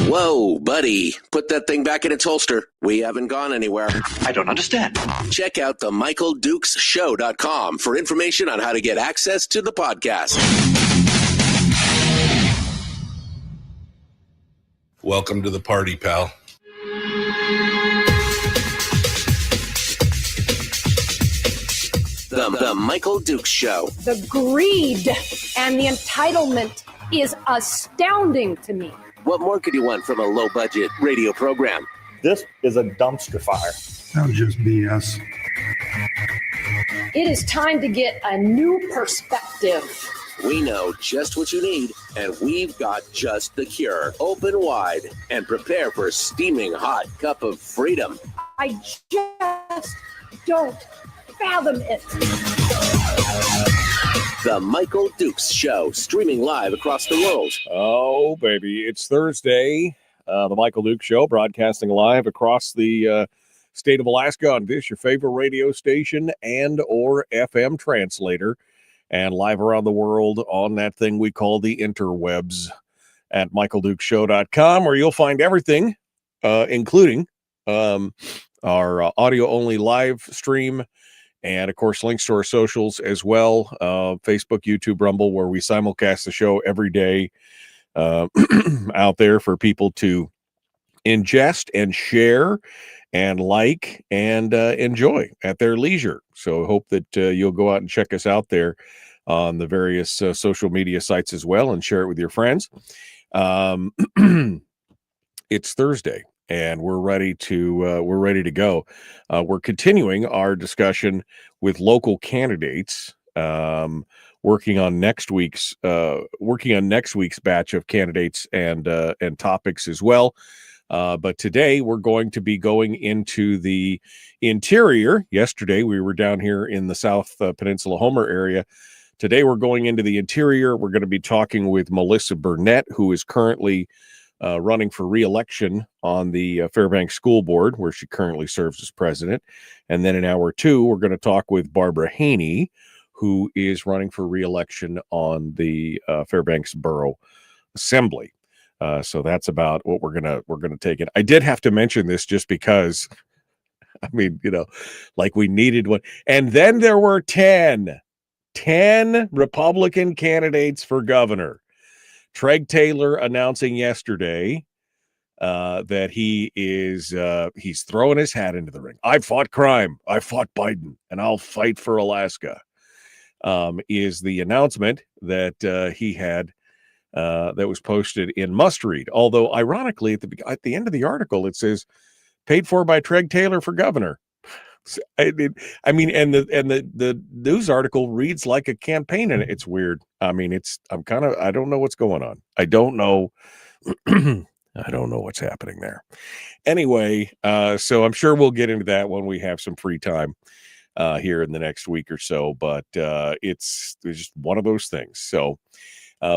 Whoa, buddy. Put that thing back in its holster. We haven't gone anywhere. I don't understand. Check out the MichaelDukesShow.com for information on how to get access to the podcast. Welcome to the party, pal. The Michael Dukes Show. The greed and the entitlement is astounding to me. What more could you want from a low-budget radio program? This is a dumpster fire. That was just BS. It is time to get a new perspective. We know just what you need, and we've got just the cure. Open wide and prepare for a steaming hot cup of freedom. I just don't fathom it. The Michael Dukes Show, streaming live across the world. Oh, baby. It's Thursday. The Michael Dukes Show, broadcasting live across the state of Alaska on this, your favorite radio station and or FM translator, and live around the world on that thing we call the interwebs at michaeldukeshow.com, where you'll find everything, including our audio-only live stream, and, of course, links to our socials as well, Facebook, YouTube, Rumble, where we simulcast the show every day out there for people to ingest and share and like and enjoy at their leisure. So I hope that you'll go out and check us out there on the various social media sites as well and share it with your friends. It's Thursday. And we're ready to go. We're continuing our discussion with local candidates, working on next week's batch of candidates and topics as well. But today we're going to be going into the interior. Yesterday we were down here in the South Peninsula Homer area. Today we're going into the interior. We're going to be talking with Melissa Burnette, who is currently running for re-election on the Fairbanks School Board, where she currently serves as president. And then in hour two, we're going to talk with Barbara Haney, who is running for re-election on the Fairbanks Borough Assembly. So that's about what we're gonna take it. I did have to mention this just because, I mean, like we needed one. And then there were 10 Republican candidates for governor. Treg Taylor announcing yesterday that he's throwing his hat into the ring. I fought crime. I fought Biden, and I'll fight for Alaska. Is the announcement that he had that was posted in Must Read. Although, ironically, at the end of the article, it says paid for by Treg Taylor for governor. I mean, and the news article reads like a campaign, and it's weird. I mean, I don't know what's going on. I don't know. I don't know what's happening there. Anyway, so I'm sure we'll get into that when we have some free time here in the next week or so. But it's just one of those things. So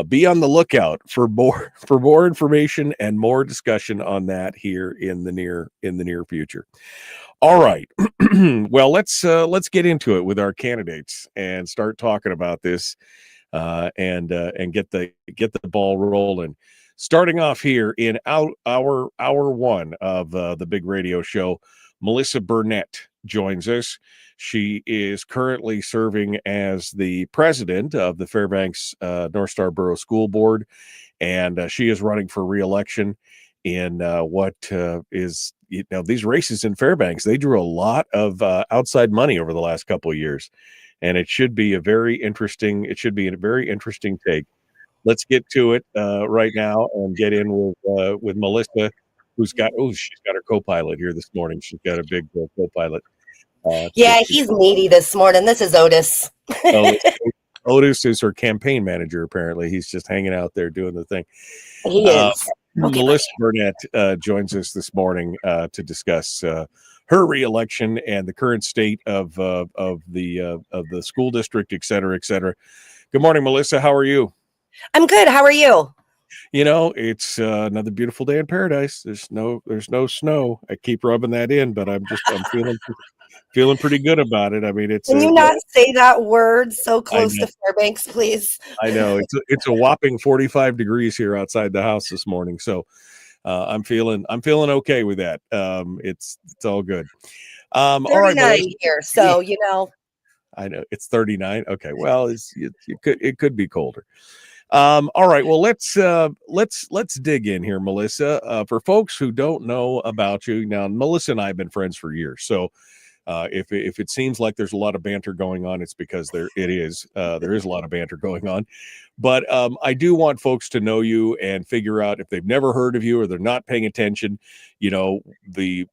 be on the lookout for more information and more discussion on that here in the near future. All right. Well, let's get into it with our candidates and start talking about this and get the ball rolling. Starting off here in hour one of the big radio show, Melissa Burnette joins us. She is currently serving as the president of the Fairbanks North Star Borough School Board, and she is running for re-election in what is, these races in Fairbanks. They drew a lot of outside money over the last couple of years, and it should be a very interesting take. Let's get to it right now and get in with Melissa, she's got her co-pilot here this morning. She's got a big co-pilot. He's needy this morning. This is Otis. Otis is her campaign manager, apparently. He's just hanging out there doing the thing. He is. Melissa Burnette joins us this morning to discuss her re-election and the current state of the school district, et cetera, et cetera. Good morning, Melissa. How are you? I'm good. How are you? It's another beautiful day in paradise. There's no snow. I keep rubbing that in, but I'm feeling pretty good about it. I mean, Can you not say that word so close to Fairbanks, please? I know it's a whopping 45 degrees here outside the house this morning. So I'm feeling okay with that. It's all good. All right, 39 here, so you know. I know it's 39. Okay, well, it could be colder. All right, well, let's dig in here, Melissa. For folks who don't know about you, now Melissa and I have been friends for years, so if it seems like there's a lot of banter going on, it's because there is a lot of banter going on. But I do want folks to know you and figure out if they've never heard of you or they're not paying attention. You know, the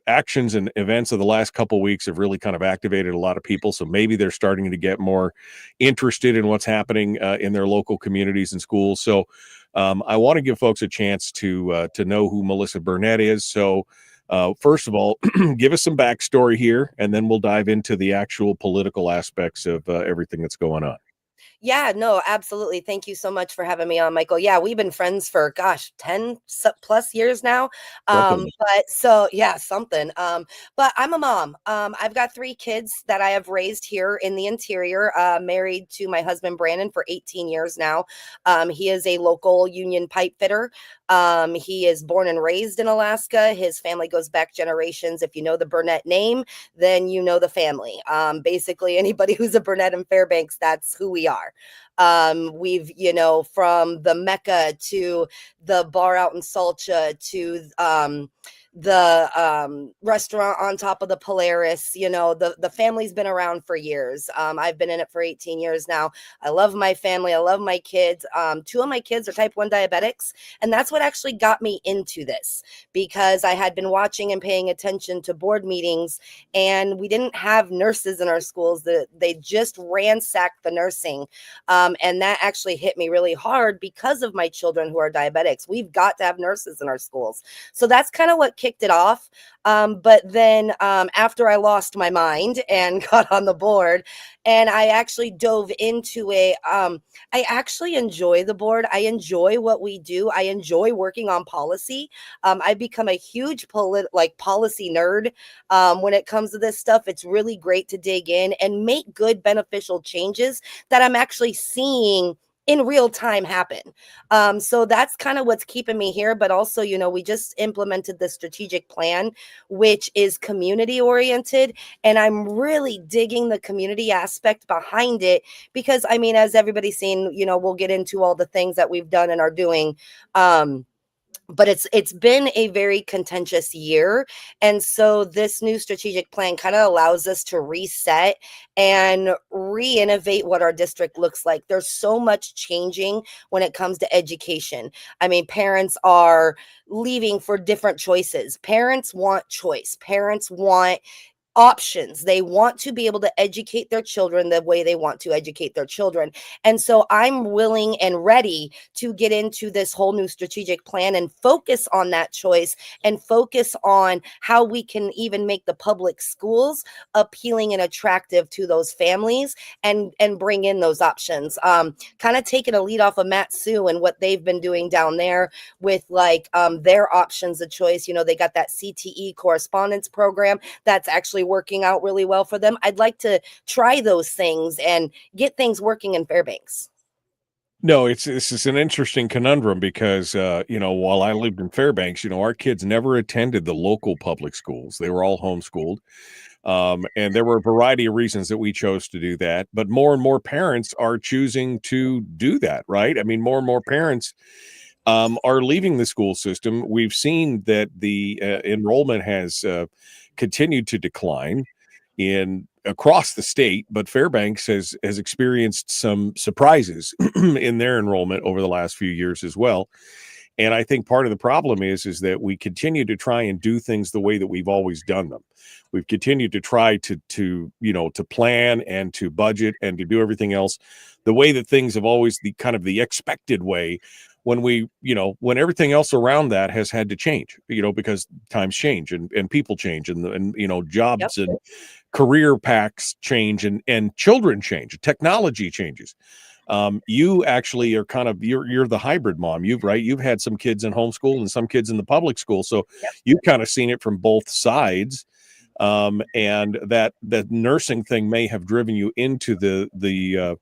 actions and events of the last couple of weeks have really kind of activated a lot of people. So maybe they're starting to get more interested in what's happening in their local communities and schools. So I want to give folks a chance to know who Melissa Burnette is. So first of all, give us some backstory here, and then we'll dive into the actual political aspects of everything that's going on. Yeah, no, absolutely. Thank you so much for having me on, Michael. Yeah, we've been friends for 10 plus years now. But so yeah, something. But I'm a mom. I've got 3 kids that I have raised here in the interior, married to my husband Brandon for 18 years now. He is a local union pipe fitter. He is born and raised in Alaska. His family goes back generations. If you know the Burnette name, then you know the family. Basically anybody who's a Burnette in Fairbanks, that's who we are. We've, from the Mecca to the bar out in Salcha to the restaurant on top of the Polaris, the family's been around for years. I've been in it for 18 years now. I love my family. I love my kids. 2 of my kids are type 1 diabetics. And that's what actually got me into this, because I had been watching and paying attention to board meetings, and we didn't have nurses in our schools. They just ransacked the nursing. And that actually hit me really hard because of my children who are diabetics. We've got to have nurses in our schools. So that's kind of what kicked it off. But then after I lost my mind and got on the board, and I actually dove into I actually enjoy the board. I enjoy what we do. I enjoy working on policy. I've become a huge policy nerd when it comes to this stuff. It's really great to dig in and make good, beneficial changes that I'm actually seeing in real time happen. So that's kind of what's keeping me here. But also, we just implemented the strategic plan, which is community oriented. And I'm really digging the community aspect behind it because, as everybody's seen, we'll get into all the things that we've done and are doing. But it's been a very contentious year. And so this new strategic plan kind of allows us to reset and re-innovate what our district looks like. There's so much changing when it comes to education. Parents are leaving for different choices. Parents want choice. Parents want options. They want to be able to educate their children the way they want to educate their children. And so I'm willing and ready to get into this whole new strategic plan and focus on that choice and focus on how we can even make the public schools appealing and attractive to those families and bring in those options. Kind of taking a lead off of Matt Sue and what they've been doing down there with their options of choice. They got that CTE correspondence program that's actually working out really well for them. I'd like to try those things and get things working in Fairbanks. No, this is an interesting conundrum because, while I lived in Fairbanks, our kids never attended the local public schools. They were all homeschooled. And there were a variety of reasons that we chose to do that. But more and more parents are choosing to do that, right? More and more parents are leaving the school system. We've seen that the enrollment has continued to decline across the state, but Fairbanks has experienced some surprises in their enrollment over the last few years as well. And I think part of the problem is that we continue to try and do things the way that we've always done them. We've continued to try to plan and to budget and to do everything else the way that things have always the expected way, when everything else around that has had to change, because times change and people change and jobs and career paths change and children change, technology changes. You actually are you're the hybrid mom. You've had some kids in homeschool and some kids in the public school. So you've kind of seen it from both sides. And that nursing thing may have driven you into the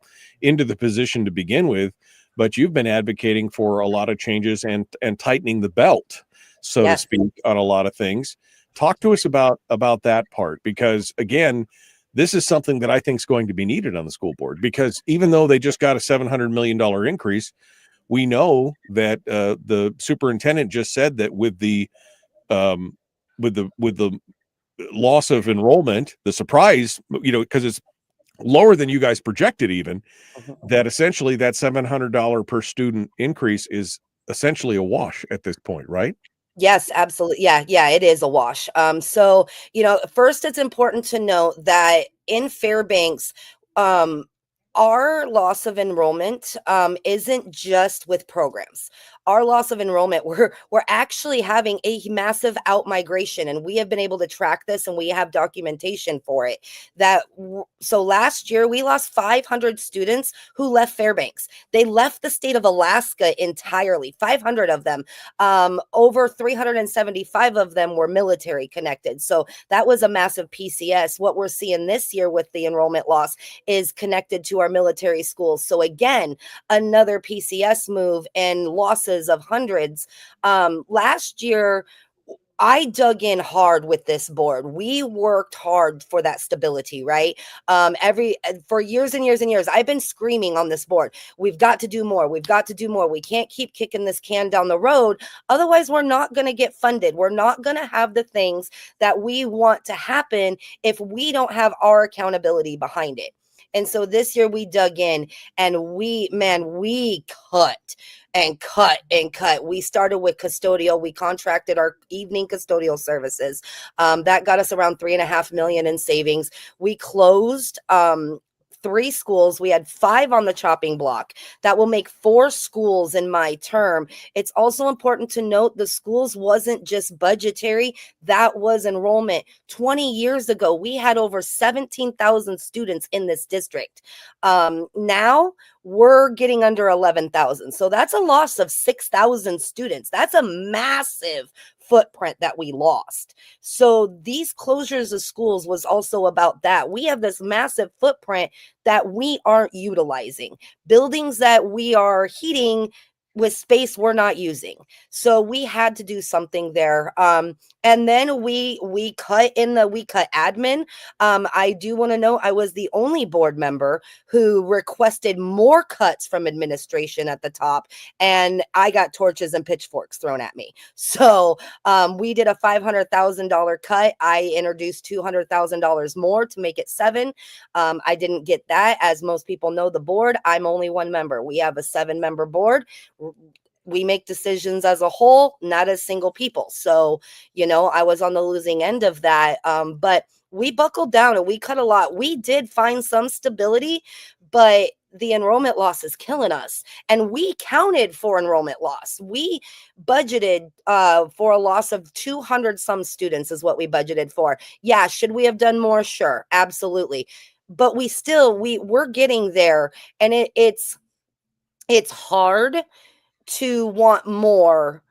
position to begin with. but you've been advocating for a lot of changes and tightening the belt, so to speak, on a lot of things. Talk to us about that part, because again, this is something that I think is going to be needed on the school board, because even though they just got a $700 million increase, we know that the superintendent just said that with the loss of enrollment, the surprise, because it's lower than you guys projected, even that essentially that $700 per student increase is essentially a wash at this point, right? Yes, absolutely. Yeah, it is a wash. So, first it's important to note that in Fairbanks, our loss of enrollment isn't just with programs. Our loss of enrollment, we're actually having a massive out migration, and we have been able to track this, and we have documentation for it. So last year we lost 500 students who left Fairbanks. They left the state of Alaska entirely. 500 of them. Over 375 of them were military connected. So that was a massive PCS. What we're seeing this year with the enrollment loss is connected to our military schools. So again, another PCS move and losses of hundreds. Last year, I dug in hard with this board. We worked hard for that stability, right? For years and years and years, I've been screaming on this board. We've got to do more. We've got to do more. We can't keep kicking this can down the road. Otherwise, we're not going to get funded. We're not going to have the things that we want to happen if we don't have our accountability behind it. And so this year we dug in and we cut and cut and cut. We started with custodial. We contracted our evening custodial services. That got us around $3.5 million in savings. We closed 3 schools. We had 5 on the chopping block. That will make 4 schools in my term. It's also important to note the schools wasn't just budgetary. That was enrollment. 20 years ago, we had over 17,000 students in this district. Now we're getting under 11,000. So that's a loss of 6,000 students. That's a massive footprint that we lost. So these closures of schools was also about that. We have this massive footprint that we aren't utilizing. Buildings that we are heating with space we're not using. So we had to do something there. And then we cut admin. I do want to know I was the only board member who requested more cuts from administration at the top, and I got torches and pitchforks thrown at me. So we did a $500,000 cut. I introduced $200,000 more to make it 7. I didn't get that. As most people know, the board, I'm only one member. We have a 7-member board. We make decisions as a whole, not as single people. So, I was on the losing end of that. But we buckled down and we cut a lot. We did find some stability, but the enrollment loss is killing us. And we counted for enrollment loss. We budgeted for a loss of 200 some students is what we budgeted for. Yeah. Should we have done more? Sure. Absolutely. But we're getting there. And it's hard to want more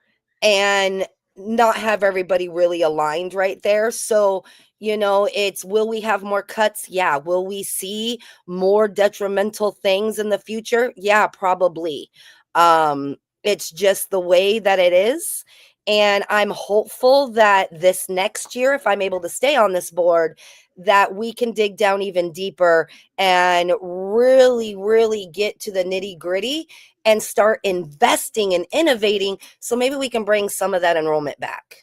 and not have everybody really aligned right there. So, will we have more cuts? Yeah. Will we see more detrimental things in the future? Yeah, probably. It's just the way that it is. And I'm hopeful that this next year, if I'm able to stay on this board, that we can dig down even deeper and really, really get to the nitty gritty and start investing and innovating. So maybe we can bring some of that enrollment back.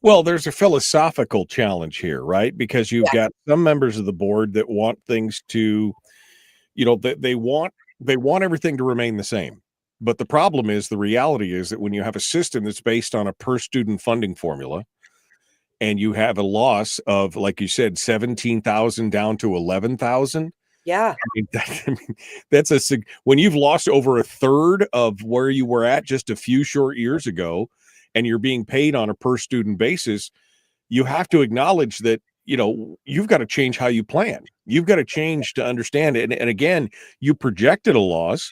Well, there's a philosophical challenge here, right? Because you've got some members of the board that want things to, they want everything to remain the same. But the problem is, the reality is that when you have a system that's based on a per student funding formula, and you have a loss of, like you said, 17,000 down to 11,000. Yeah. That's when you've lost over a third of where you were at just a few short years ago, and you're being paid on a per student basis, you have to acknowledge that, you've got to change how you plan. You've got to change to understand it. And again, you projected a loss,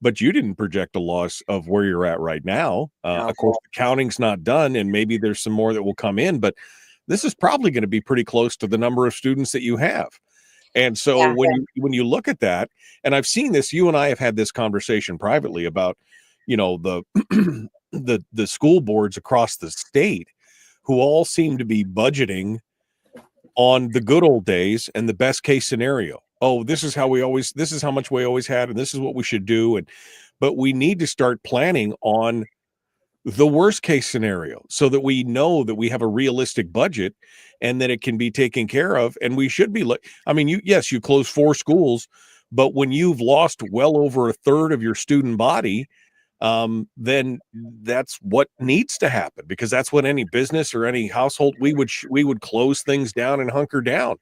but you didn't project a loss of where you're at right now. Of course, the counting's not done, and maybe there's some more that will come in, but this is probably going to be pretty close to the number of students that you have. And so Yeah. when you look at that, and I've seen this, you and I have had this conversation privately about, the the school boards across the state who all seem to be budgeting on the good old days and the best case scenario. Oh, this is how much we always had, and this is what we should do. But we need to start planning on the worst case scenario so that we know that we have a realistic budget and that it can be taken care of. And we should be you close 4 schools, but when you've lost well over a third of your student body, then that's what needs to happen, because that's what any business or any household, we would close things down and hunker down.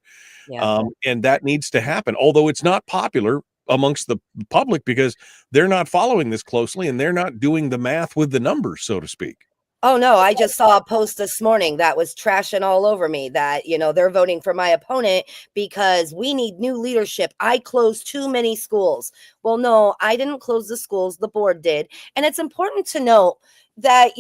And that needs to happen, although it's not popular amongst the public because they're not following this closely and they're not doing the math with the numbers, so to speak. Oh, no, I just saw a post this morning that was trashing all over me that, they're voting for my opponent because we need new leadership. I closed too many schools. Well, no, I didn't close the schools. The board did. And it's important to note that,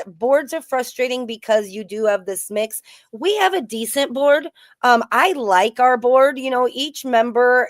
boards are frustrating because you do have this mix. We have a decent board. I like our board. Each member,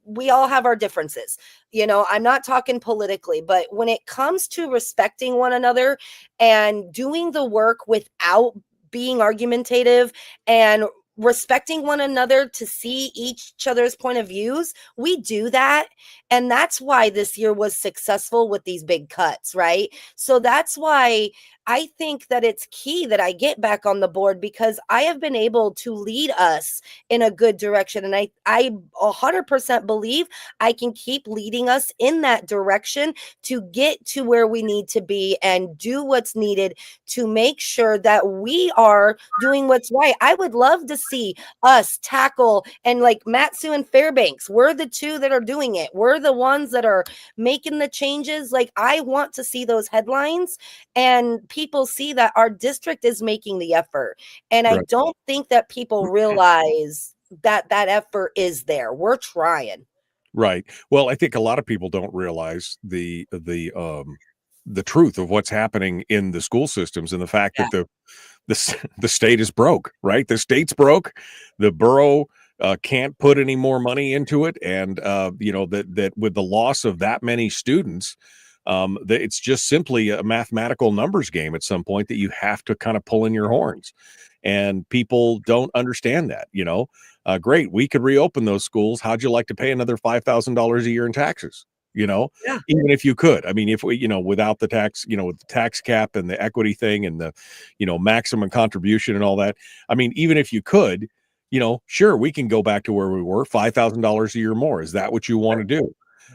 we all have our differences. I'm not talking politically, but when it comes to respecting one another and doing the work without being argumentative and respecting one another to see each other's point of views, we do that. And that's why this year was successful with these big cuts, right? So that's why I think that it's key that I get back on the board, because I have been able to lead us in a good direction. And I 100% believe I can keep leading us in that direction to get to where we need to be and do what's needed to make sure that we are doing what's right. I would love to see us tackle, and like Matsu and Fairbanks, we're the 2 that are doing it. We're the ones that are making the changes. Like, I want to see those headlines and people see that our district is making the effort. And I don't think that people realize that effort is there. We're trying. Right. Well, I think a lot of people don't realize the truth of what's happening in the school systems and the fact that the state is broke, right? The state's broke. The borough can't put any more money into it. And, that with the loss of that many students, it's just simply a mathematical numbers game at some point that you have to kind of pull in your horns. And people don't understand that, great, we could reopen those schools. How'd you like to pay another $5,000 a year in taxes? Even if you could. I mean, if we, without the tax, with the tax cap and the equity thing and the, maximum contribution and all that. I mean, even if you could, sure, we can go back to where we were, $5,000 a year more. Is that what you want to do?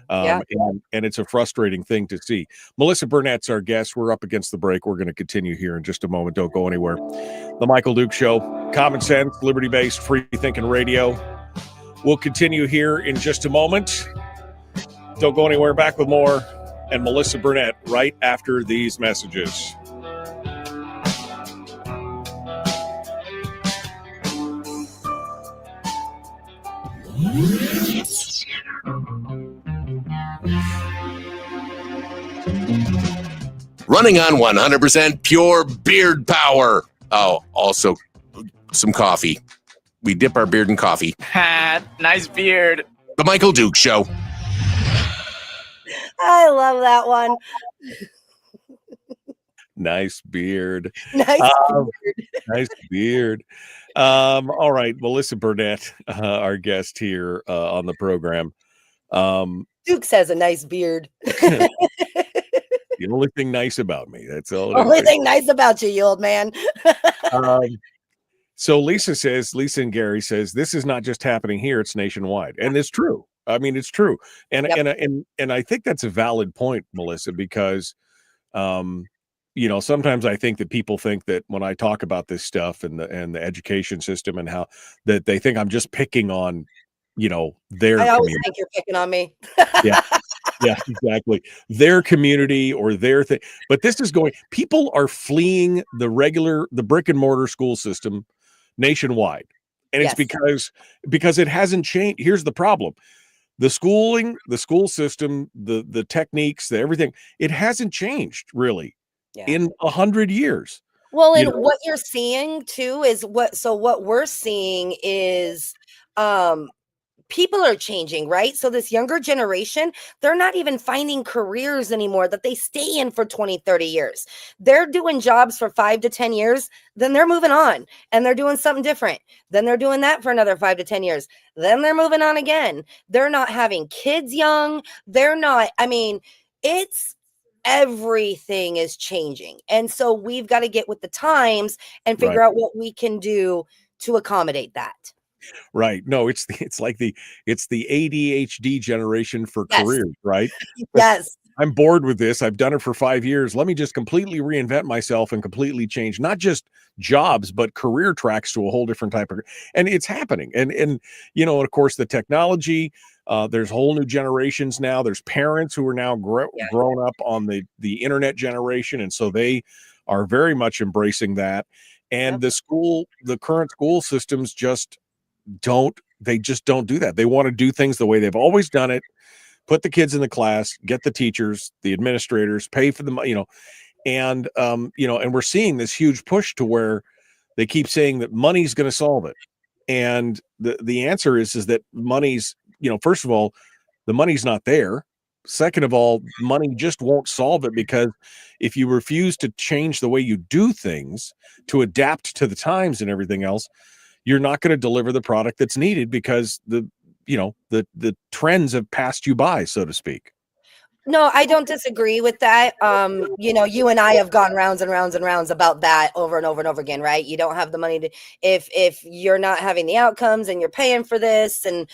And it's a frustrating thing to see. Melissa Burnette's our guest. We're up against the break. We're going to continue here in just a moment. Don't go anywhere. The Michael Duke Show, common sense, liberty-based, free thinking radio. We'll continue here in just a moment. Don't go anywhere. Back with more and Melissa Burnette right after these messages. Running on 100% pure beard power. Oh, also some coffee. We dip our beard in coffee. Nice beard. The Michael Duke Show. I love that one. Nice beard. Nice beard. Nice beard. All right, Melissa Burnette, our guest here on the program. Dukes has a nice beard. The only thing nice about me. That's all. Only thing nice about you, you old man. So Lisa and Gary says, this is not just happening here, it's nationwide. And it's true. I mean, it's true. And I think that's a valid point, Melissa, because sometimes I think that people think that when I talk about this stuff and the education system and how that they think I'm just picking on, their I always community. think you're picking on me. Yeah, exactly. Their community or their thing. But this is people are fleeing the brick and mortar school system nationwide. And it's because it hasn't changed. Here's the problem. The schooling, the school system, the techniques, everything, it hasn't changed really in 100 years. Well, You and know, what you're seeing too is what we're seeing is people are changing, right? So this younger generation, they're not even finding careers anymore that they stay in for 20, 30 years. They're doing jobs for 5 to 10 years, then they're moving on and they're doing something different. Then they're doing that for another 5 to 10 years. Then they're moving on again. They're not having kids young. They're not, I mean, it's everything is changing. And so we've got to get with the times and figure right. out what we can do to accommodate that. Right. No, it's like it's the ADHD generation for Yes. careers, right? Yes. I'm bored with this. I've done it for 5 years. Let me just completely reinvent myself and completely change not just jobs, but career tracks to a whole different type of, and it's happening. And you know, of course, the technology, there's whole new generations now. There's parents who are now grown up on the internet generation, and so they are very much embracing that. And Yep. the current school systems just don't do that. They want to do things the way they've always done it. Put the kids in the class, get the teachers, the administrators, pay for them, you know, and and we're seeing this huge push to where they keep saying that money's going to solve it. And the answer is that money's, first of all, the money's not there. Second of all, money just won't solve it, because if you refuse to change the way you do things to adapt to the times and everything else, you're not going to deliver the product that's needed, because the trends have passed you by, so to speak. No, I don't disagree with that. You and I have gone rounds and rounds and rounds about that over and over and over again, right? You don't have the money to, if you're not having the outcomes and you're paying for this. And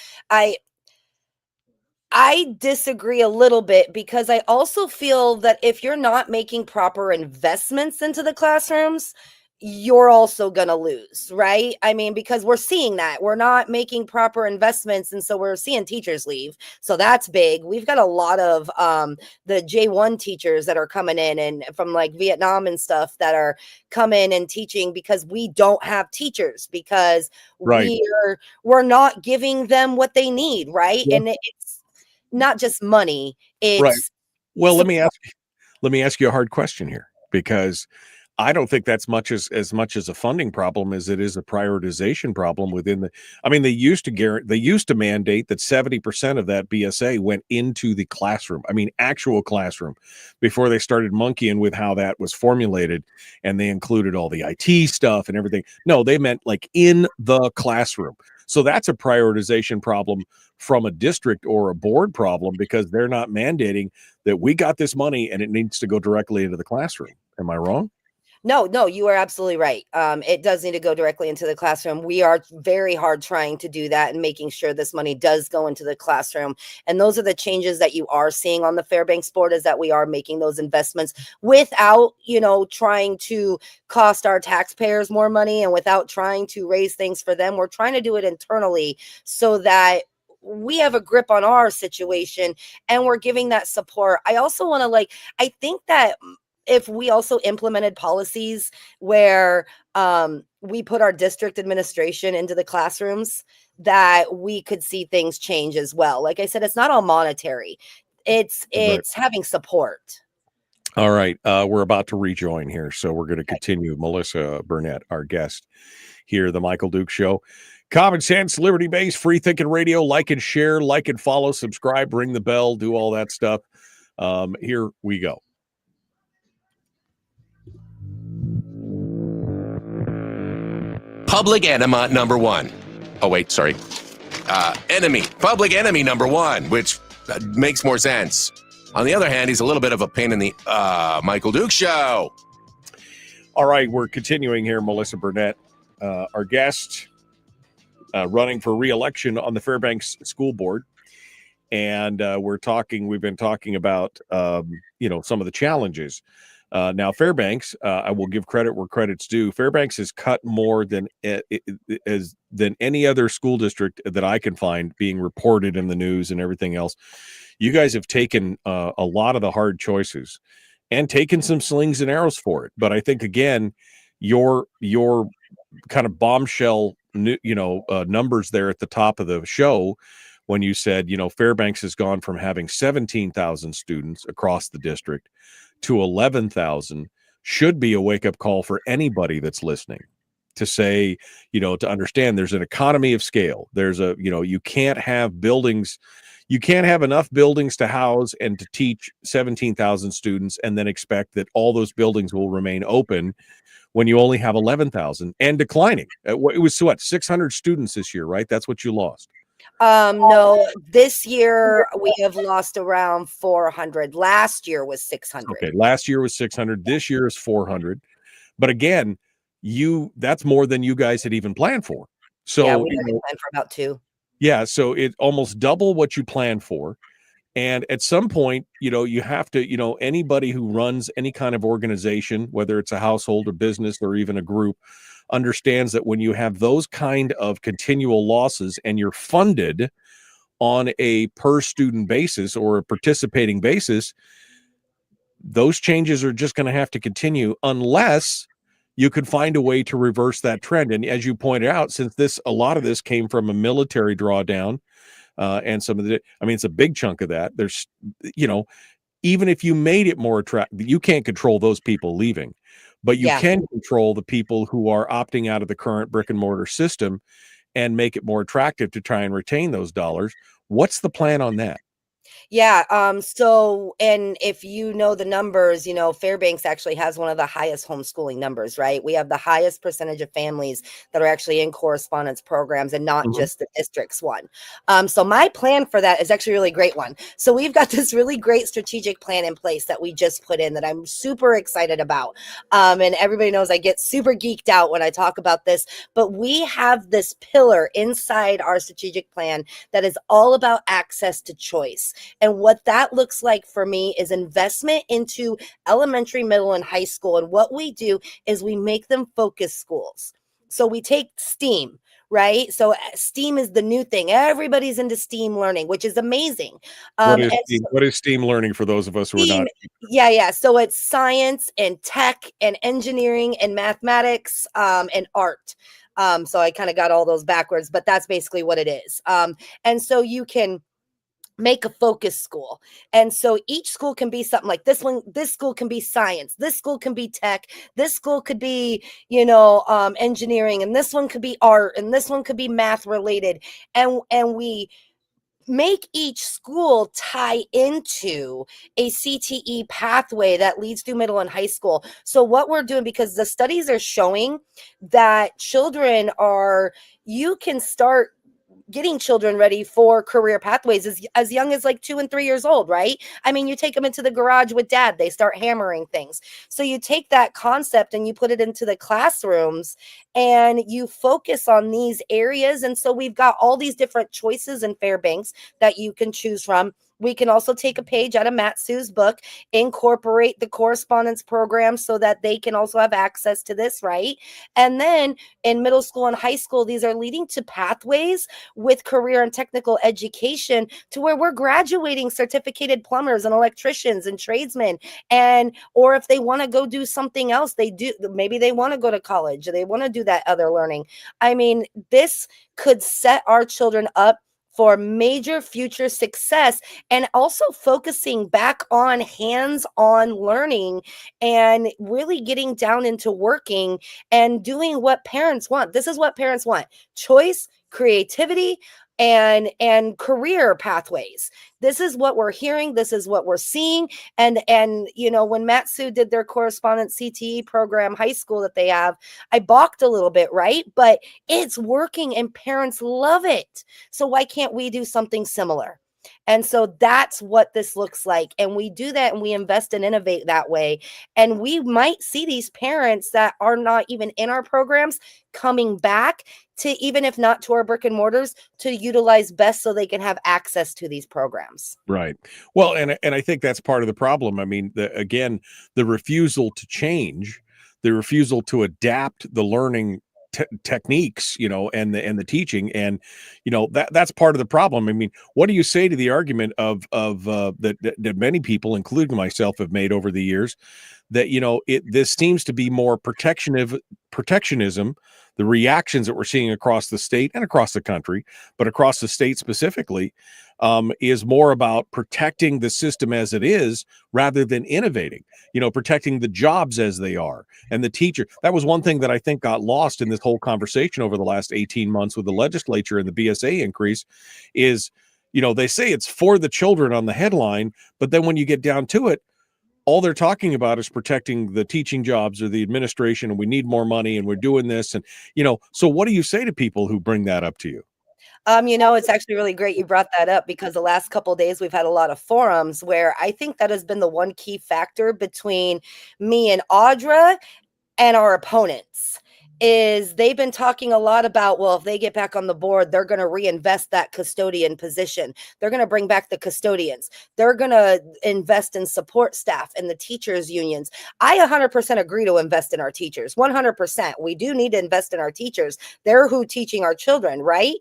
I disagree a little bit, because I also feel that if you're not making proper investments into the classrooms, you're also going to lose, right? I mean, because we're seeing that we're not making proper investments. And so we're seeing teachers leave. So that's big. We've got a lot of the J1 teachers that are coming in and from like Vietnam and stuff that are coming and teaching, because we don't have teachers, because Right. we're not giving them what they need, right? Yeah. And it's not just money. Right. It's Well, let me ask you a hard question here, because I don't think that's as much as a funding problem as it is a prioritization problem within the. I mean, they used to mandate that 70% of that BSA went into the classroom. I mean, actual classroom, before they started monkeying with how that was formulated, and they included all the IT stuff and everything. No, they meant like in the classroom. So that's a prioritization problem from a district or a board problem, because they're not mandating that we got this money and it needs to go directly into the classroom. Am I wrong? No, you are absolutely right. It does need to go directly into the classroom. We are very hard trying to do that and making sure this money does go into the classroom. And those are the changes that you are seeing on the Fairbanks board, is that we are making those investments without, trying to cost our taxpayers more money, and without trying to raise things for them. We're trying to do it internally so that we have a grip on our situation and we're giving that support. I also want to I think that if we also implemented policies where we put our district administration into the classrooms, that we could see things change as well. Like I said, it's not all monetary. It's having support. All right. We're about to rejoin here, so we're going to continue. Melissa Burnette, our guest here, The Michael Duke Show. Common sense, liberty-based, free-thinking radio. Like and share, like and follow, subscribe, ring the bell, do all that stuff. Here we go. Public enema number one. Oh, wait, sorry. Public enemy number one, which makes more sense. On the other hand, he's a little bit of a pain in the Michael Duke Show. All right, we're continuing here. Melissa Burnette, our guest, running for re-election on the Fairbanks School Board. And we've been talking about, some of the challenges. Now, Fairbanks, I will give credit where credit's due. Fairbanks has cut more than any other school district that I can find being reported in the news and everything else. You guys have taken a lot of the hard choices and taken some slings and arrows for it. But I think, again, your kind of bombshell, numbers there at the top of the show, when you said, Fairbanks has gone from having 17,000 students across the district to 11,000, should be a wake-up call for anybody that's listening, to say, to understand there's an economy of scale. There's you can't have buildings, you can't have enough buildings to house and to teach 17,000 students and then expect that all those buildings will remain open when you only have 11,000 and declining. It was 600 students this year, right? That's what you lost. No, this year we have lost around 400. Last year was 600. Okay, last year was 600. This year is 400. But again, that's more than you guys had even planned for. So yeah, we planned for about 2. Yeah, so it almost double what you planned for. And at some point, you have to, anybody who runs any kind of organization, whether it's a household or business or even a group, understands that when you have those kind of continual losses and you're funded on a per student basis or a participating basis, those changes are just going to have to continue unless you could find a way to reverse that trend. And as you pointed out, since a lot of this came from a military drawdown, and some of it's a big chunk of that. There's, even if you made it more attractive, you can't control those people leaving, but you can control the people who are opting out of the current brick and mortar system and make it more attractive to try and retain those dollars. What's the plan on that? Yeah. So, and if you know the numbers, Fairbanks actually has one of the highest homeschooling numbers, right? We have the highest percentage of families that are actually in correspondence programs and not just the district's one. So my plan for that is actually a really great one. So we've got this really great strategic plan in place that we just put in that I'm super excited about. And everybody knows I get super geeked out when I talk about this, but we have this pillar inside our strategic plan that is all about access to choice. And what that looks like for me is investment into elementary, middle, and high school. And what we do is we make them focus schools. So we take STEAM, right? So STEAM is the new thing. Everybody's into STEAM learning, which is amazing. What is STEAM learning for those of us who are not? Yeah. So it's science and tech and engineering and mathematics and art. So I kind of got all those backwards, but that's basically what it is. And so you can make a focus school. And so each school can be something like this one. This school can be science. This school can be tech. This school could be, engineering. And this one could be art. And this one could be math related. And we make each school tie into a CTE pathway that leads through middle and high school. So what we're doing, because the studies are showing that you can start getting children ready for career pathways as young as like 2 and 3 years old, right? I mean, you take them into the garage with dad, they start hammering things. So you take that concept and you put it into the classrooms and you focus on these areas. And so we've got all these different choices in Fairbanks that you can choose from. We can also take a page out of Matt Sue's book, incorporate the correspondence program so that they can also have access to this, right? And then in middle school and high school, these are leading to pathways with career and technical education to where we're graduating certificated plumbers and electricians and tradesmen. Or if they want to go do something else, they do. Maybe they want to go to college or they want to do that other learning. I mean, this could set our children up for major future success, and also focusing back on hands-on learning and really getting down into working and doing what parents want. This is what parents want: choice, creativity, and career pathways. This is what we're hearing. This is what we're seeing. And when Matt Sue did their correspondence CTE program, high school that they have, I balked a little bit, right? But it's working and parents love it. So why can't we do something similar? And so that's what this looks like. And we do that and we invest and innovate that way. And we might see these parents that are not even in our programs coming back to, even if not to our brick and mortars, to utilize best so they can have access to these programs. Right. Well, and I think that's part of the problem. I mean, the refusal to change, the refusal to adapt the learning techniques, and the teaching, and that's part of the problem. I mean, what do you say to the argument of that many people, including myself, have made over the years, that this seems to be more protectionism, the reactions that we're seeing across the state and across the country, but across the state specifically, is more about protecting the system as it is rather than innovating, protecting the jobs as they are and the teacher. That was one thing that I think got lost in this whole conversation over the last 18 months with the legislature and the BSA increase is, they say it's for the children on the headline, but then when you get down to it, all they're talking about is protecting the teaching jobs or the administration, and we need more money and we're doing this. And, so what do you say to people who bring that up to you? It's actually really great you brought that up, because the last couple of days we've had a lot of forums where I think that has been the one key factor between me and Audra and our opponents. Is they've been talking a lot about, well, if they get back on the board, they're going to reinvest that custodian position. They're going to bring back the custodians. They're going to invest in support staff and the teachers unions. I 100% agree to invest in our teachers. 100%. We do need to invest in our teachers. They're who teaching our children, right?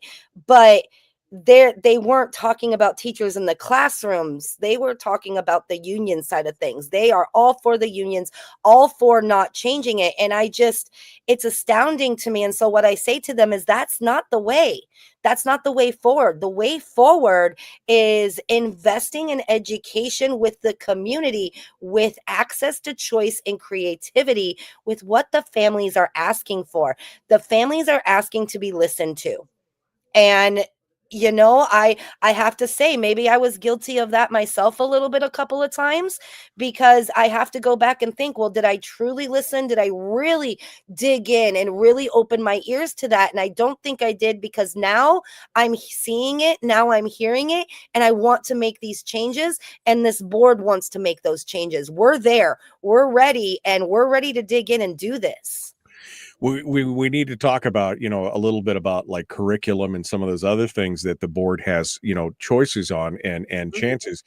But they weren't talking about teachers in the classrooms. They were talking about the union side of things. They are all for the unions, all for not changing it. And it's astounding to me. And so what I say to them is that's not the way. That's not the way forward. The way forward is investing in education with the community, with access to choice and creativity, with what the families are asking for. The families are asking to be listened to. And I have to say, maybe I was guilty of that myself a little bit a couple of times, because I have to go back and think, well, did I truly listen? Did I really dig in and really open my ears to that? And I don't think I did, because now I'm seeing it. Now I'm hearing it, and I want to make these changes. And this board wants to make those changes. We're there. We're ready, and we're ready to dig in and do this. We need to talk about, a little bit about like curriculum and some of those other things that the board has, choices on and chances.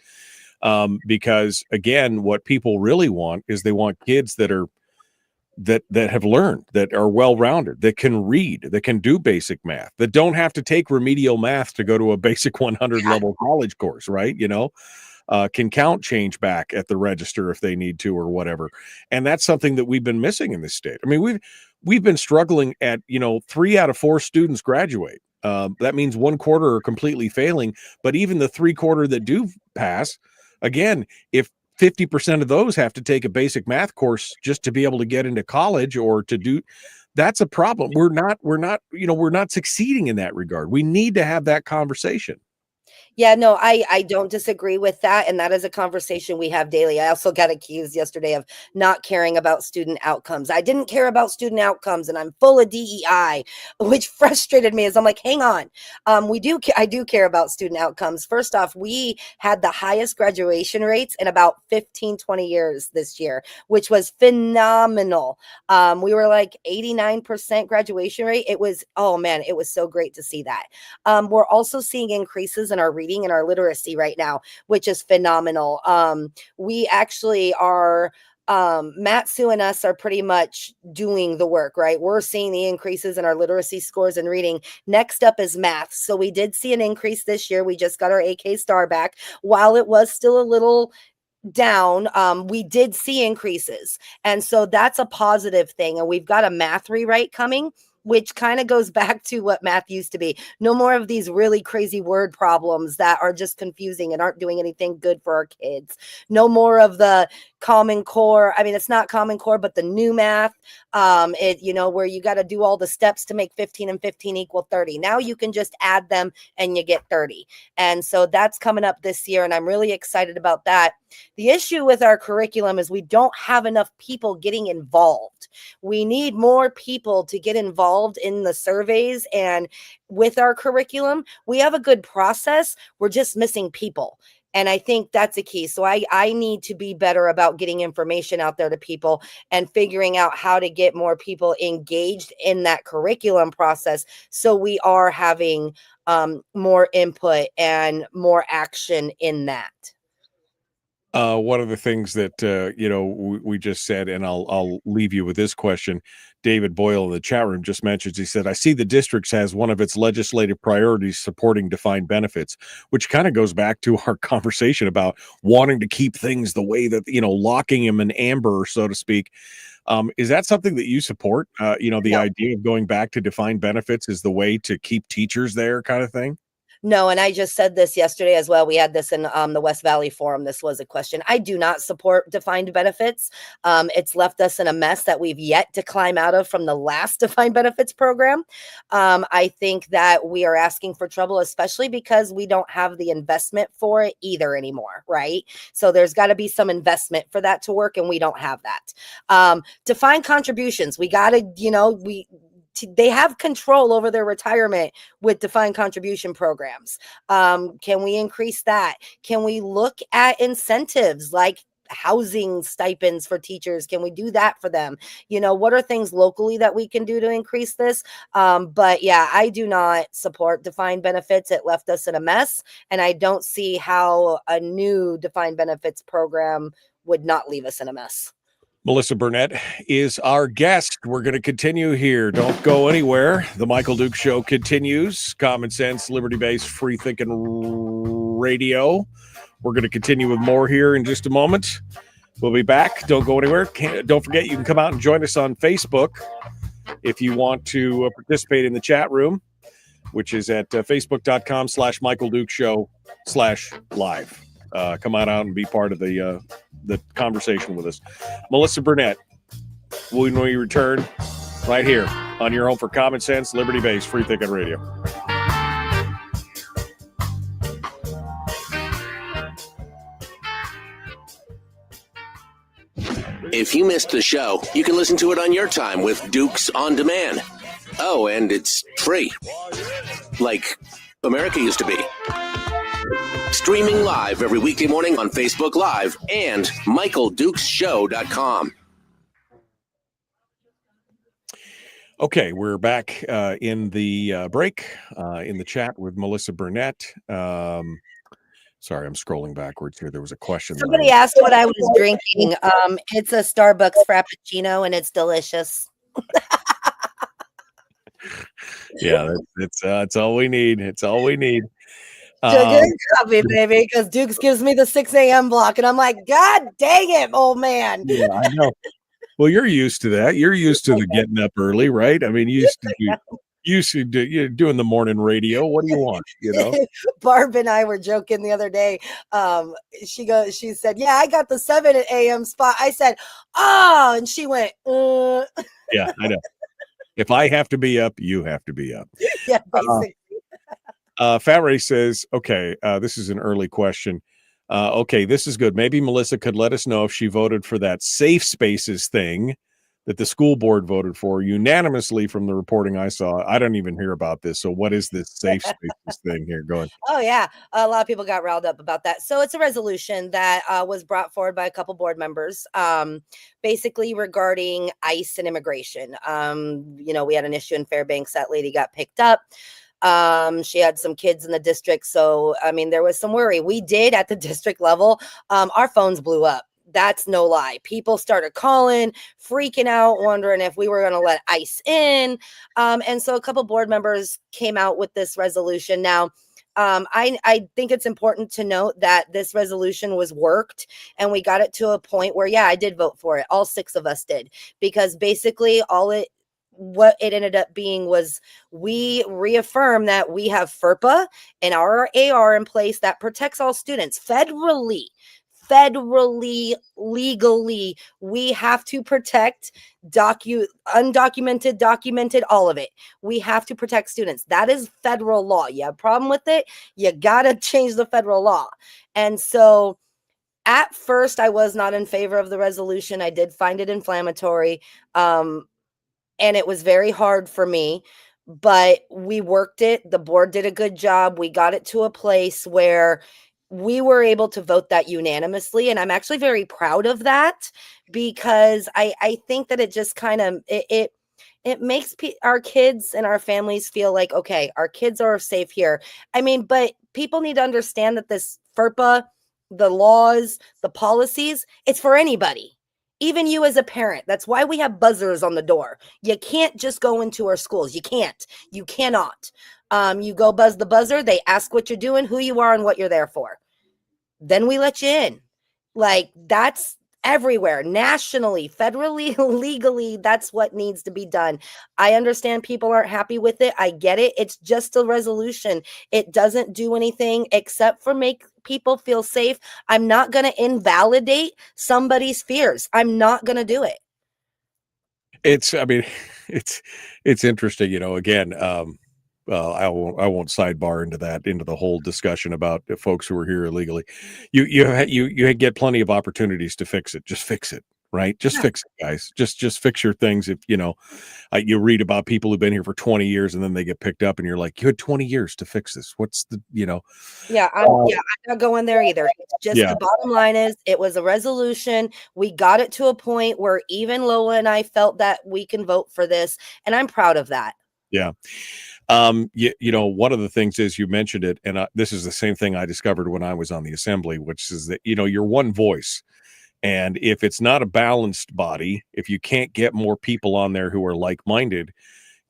Because again, what people really want is they want kids that have learned, that are well-rounded, that can read, that can do basic math, that don't have to take remedial math to go to a basic 100 level college course, right? Can count change back at the register if they need to or whatever. And that's something that we've been missing in this state. I mean, we've been struggling at, 3 out of 4 students graduate. That means 1/4 are completely failing, but even the 3/4 that do pass, again, if 50% of those have to take a basic math course just to be able to get into college or to do, that's a problem. We're not succeeding in that regard. We need to have that conversation. Yeah, no, I don't disagree with that. And that is a conversation we have daily. I also got accused yesterday of not caring about student outcomes. I didn't care about student outcomes, and I'm full of DEI, which frustrated me as I'm like, hang on. I do care about student outcomes. First off, we had the highest graduation rates in about 15, 20 years this year, which was phenomenal. We were like 89% graduation rate. It was, oh man, it was so great to see that. We're also seeing increases in our reading and our literacy right now, which is phenomenal. We actually are, Matt, Sue, and us are pretty much doing the work, right? We're seeing the increases in our literacy scores and reading. Next up is math. So we did see an increase this year. We just got our AK star back. While it was still a little down, we did see increases. And so that's a positive thing. And we've got a math rewrite coming, which kind of goes back to what math used to be. No more of these really crazy word problems that are just confusing and aren't doing anything good for our kids. No more of the Common Core. I mean, it's not Common Core, but the new math, where you got to do all the steps to make 15 and 15 equal 30. Now you can just add them and you get 30. And so that's coming up this year, and I'm really excited about that. The issue with our curriculum is we don't have enough people getting involved. We need more people to get involved in the surveys and with our curriculum. We have a good process. We're just missing people. And I think that's a key. So I need to be better about getting information out there to people and figuring out how to get more people engaged in that curriculum process, so we are having more input and more action in that. One of the things that, we just said, and I'll leave you with this question. David Boyle in the chat room just mentions, he said, I see the districts has one of its legislative priorities supporting defined benefits, which kind of goes back to our conversation about wanting to keep things the way that, locking them in amber, so to speak. Is that something that you support? The idea of going back to defined benefits is the way to keep teachers there, kind of thing? No, and I just said this yesterday as well. We had this in the West Valley Forum. This was a question. I do not support defined benefits. It's left us in a mess that we've yet to climb out of from the last defined benefits program. I think that we are asking for trouble, especially because we don't have the investment for it either anymore, right? So there's got to be some investment for that to work, and we don't have that. Defined contributions. We got to, they have control over their retirement with defined contribution programs. Can we increase that? Can we look at incentives like housing stipends for teachers? Can we do that for them? What are things locally that we can do to increase this? But yeah, I do not support defined benefits. It left us in a mess. And I don't see how a new defined benefits program would not leave us in a mess. Melissa Burnette is our guest. We're going to continue here. Don't go anywhere. The Michael Duke Show continues. Common sense, liberty-based, free-thinking radio. We're going to continue with more here in just a moment. We'll be back. Don't go anywhere. Don't forget, you can come out and join us on Facebook if you want to participate in the chat room, which is at facebook.com/Michael Duke Show/live. Come on out and be part of the conversation with us. Melissa Burnette, when we return right here on your home for common sense, liberty-based, free-thinking radio. If you missed the show, you can listen to it on your time with Dukes On Demand. Oh, and it's free. Like America used to be. Streaming live every weekday morning on Facebook Live and MichaelDukesShow.com. Okay, we're back in the break in the chat with Melissa Burnette. Sorry, I'm scrolling backwards here. There was a question. Somebody asked what I was drinking. It's a Starbucks Frappuccino, and it's delicious. Yeah, it's all we need. It's all we need. Sugar and coffee, baby, because Dukes gives me the 6 a.m. block, and I'm like, God dang it, old man. Yeah, I know. Well, you're used to that. You're used to the getting up early, right? I mean, you're doing the morning radio. What do you want? Barb and I were joking the other day. She said, yeah, I got the 7 a.m. spot. I said, oh, and she went, Yeah, I know. If I have to be up, you have to be up. Yeah, basically. Fat Ray says, okay, this is an early question. Okay, this is good. Maybe Melissa could let us know if she voted for that safe spaces thing that the school board voted for unanimously from the reporting I saw. I don't even hear about this. So what is this safe spaces thing here going? Oh, yeah. A lot of people got riled up about that. So it's a resolution that was brought forward by a couple board members, basically regarding ICE and immigration. We had an issue in Fairbanks. That lady got picked up. She had some kids in the district. So, there was some worry. We did at the district level. Our phones blew up. That's no lie. People started calling, freaking out, wondering if we were going to let ICE in. And so a couple board members came out with this resolution. Now, I think it's important to note that this resolution was worked and we got it to a point where, yeah, I did vote for it. All 6 of us did, because basically what it ended up being was we reaffirm that we have FERPA and our AR in place that protects all students federally, legally. We have to protect undocumented, documented, all of it. We have to protect students. That is federal law. You have a problem with it, you got to change the federal law. And so at first I was not in favor of the resolution. I did find it inflammatory. And it was very hard for me, but we worked it. The board did a good job. We got it to a place where we were able to vote that unanimously. And I'm actually very proud of that, because I think that it just kind of, it makes our kids and our families feel like, okay, our kids are safe here. But people need to understand that this FERPA, the laws, the policies, it's for anybody. Even you as a parent. That's why we have buzzers on the door. You can't just go into our schools. You can't. You cannot. You go buzz the buzzer. They ask what you're doing, who you are, and what you're there for. Then we let you in. Like, that's everywhere, nationally, federally, legally. That's what needs to be done. I understand people aren't happy with it. I get it. It's just a resolution. It doesn't do anything except for make people feel safe. I'm not going to invalidate somebody's fears. I'm not going to do it. It's interesting, again, I won't sidebar into the whole discussion about the folks who are here illegally. You get plenty of opportunities to fix it. Just fix it, right? Just fix it, guys. Just fix your things. If you read about people who've been here for 20 years and then they get picked up and you're like, you had 20 years to fix this. What's the I'm not going there either. It's just the bottom line is it was a resolution. We got it to a point where even Lola and I felt that we can vote for this, and I'm proud of that. Yeah. One of the things is you mentioned it, and this is the same thing I discovered when I was on the assembly, which is that, you're one voice. And if it's not a balanced body, if you can't get more people on there who are like-minded,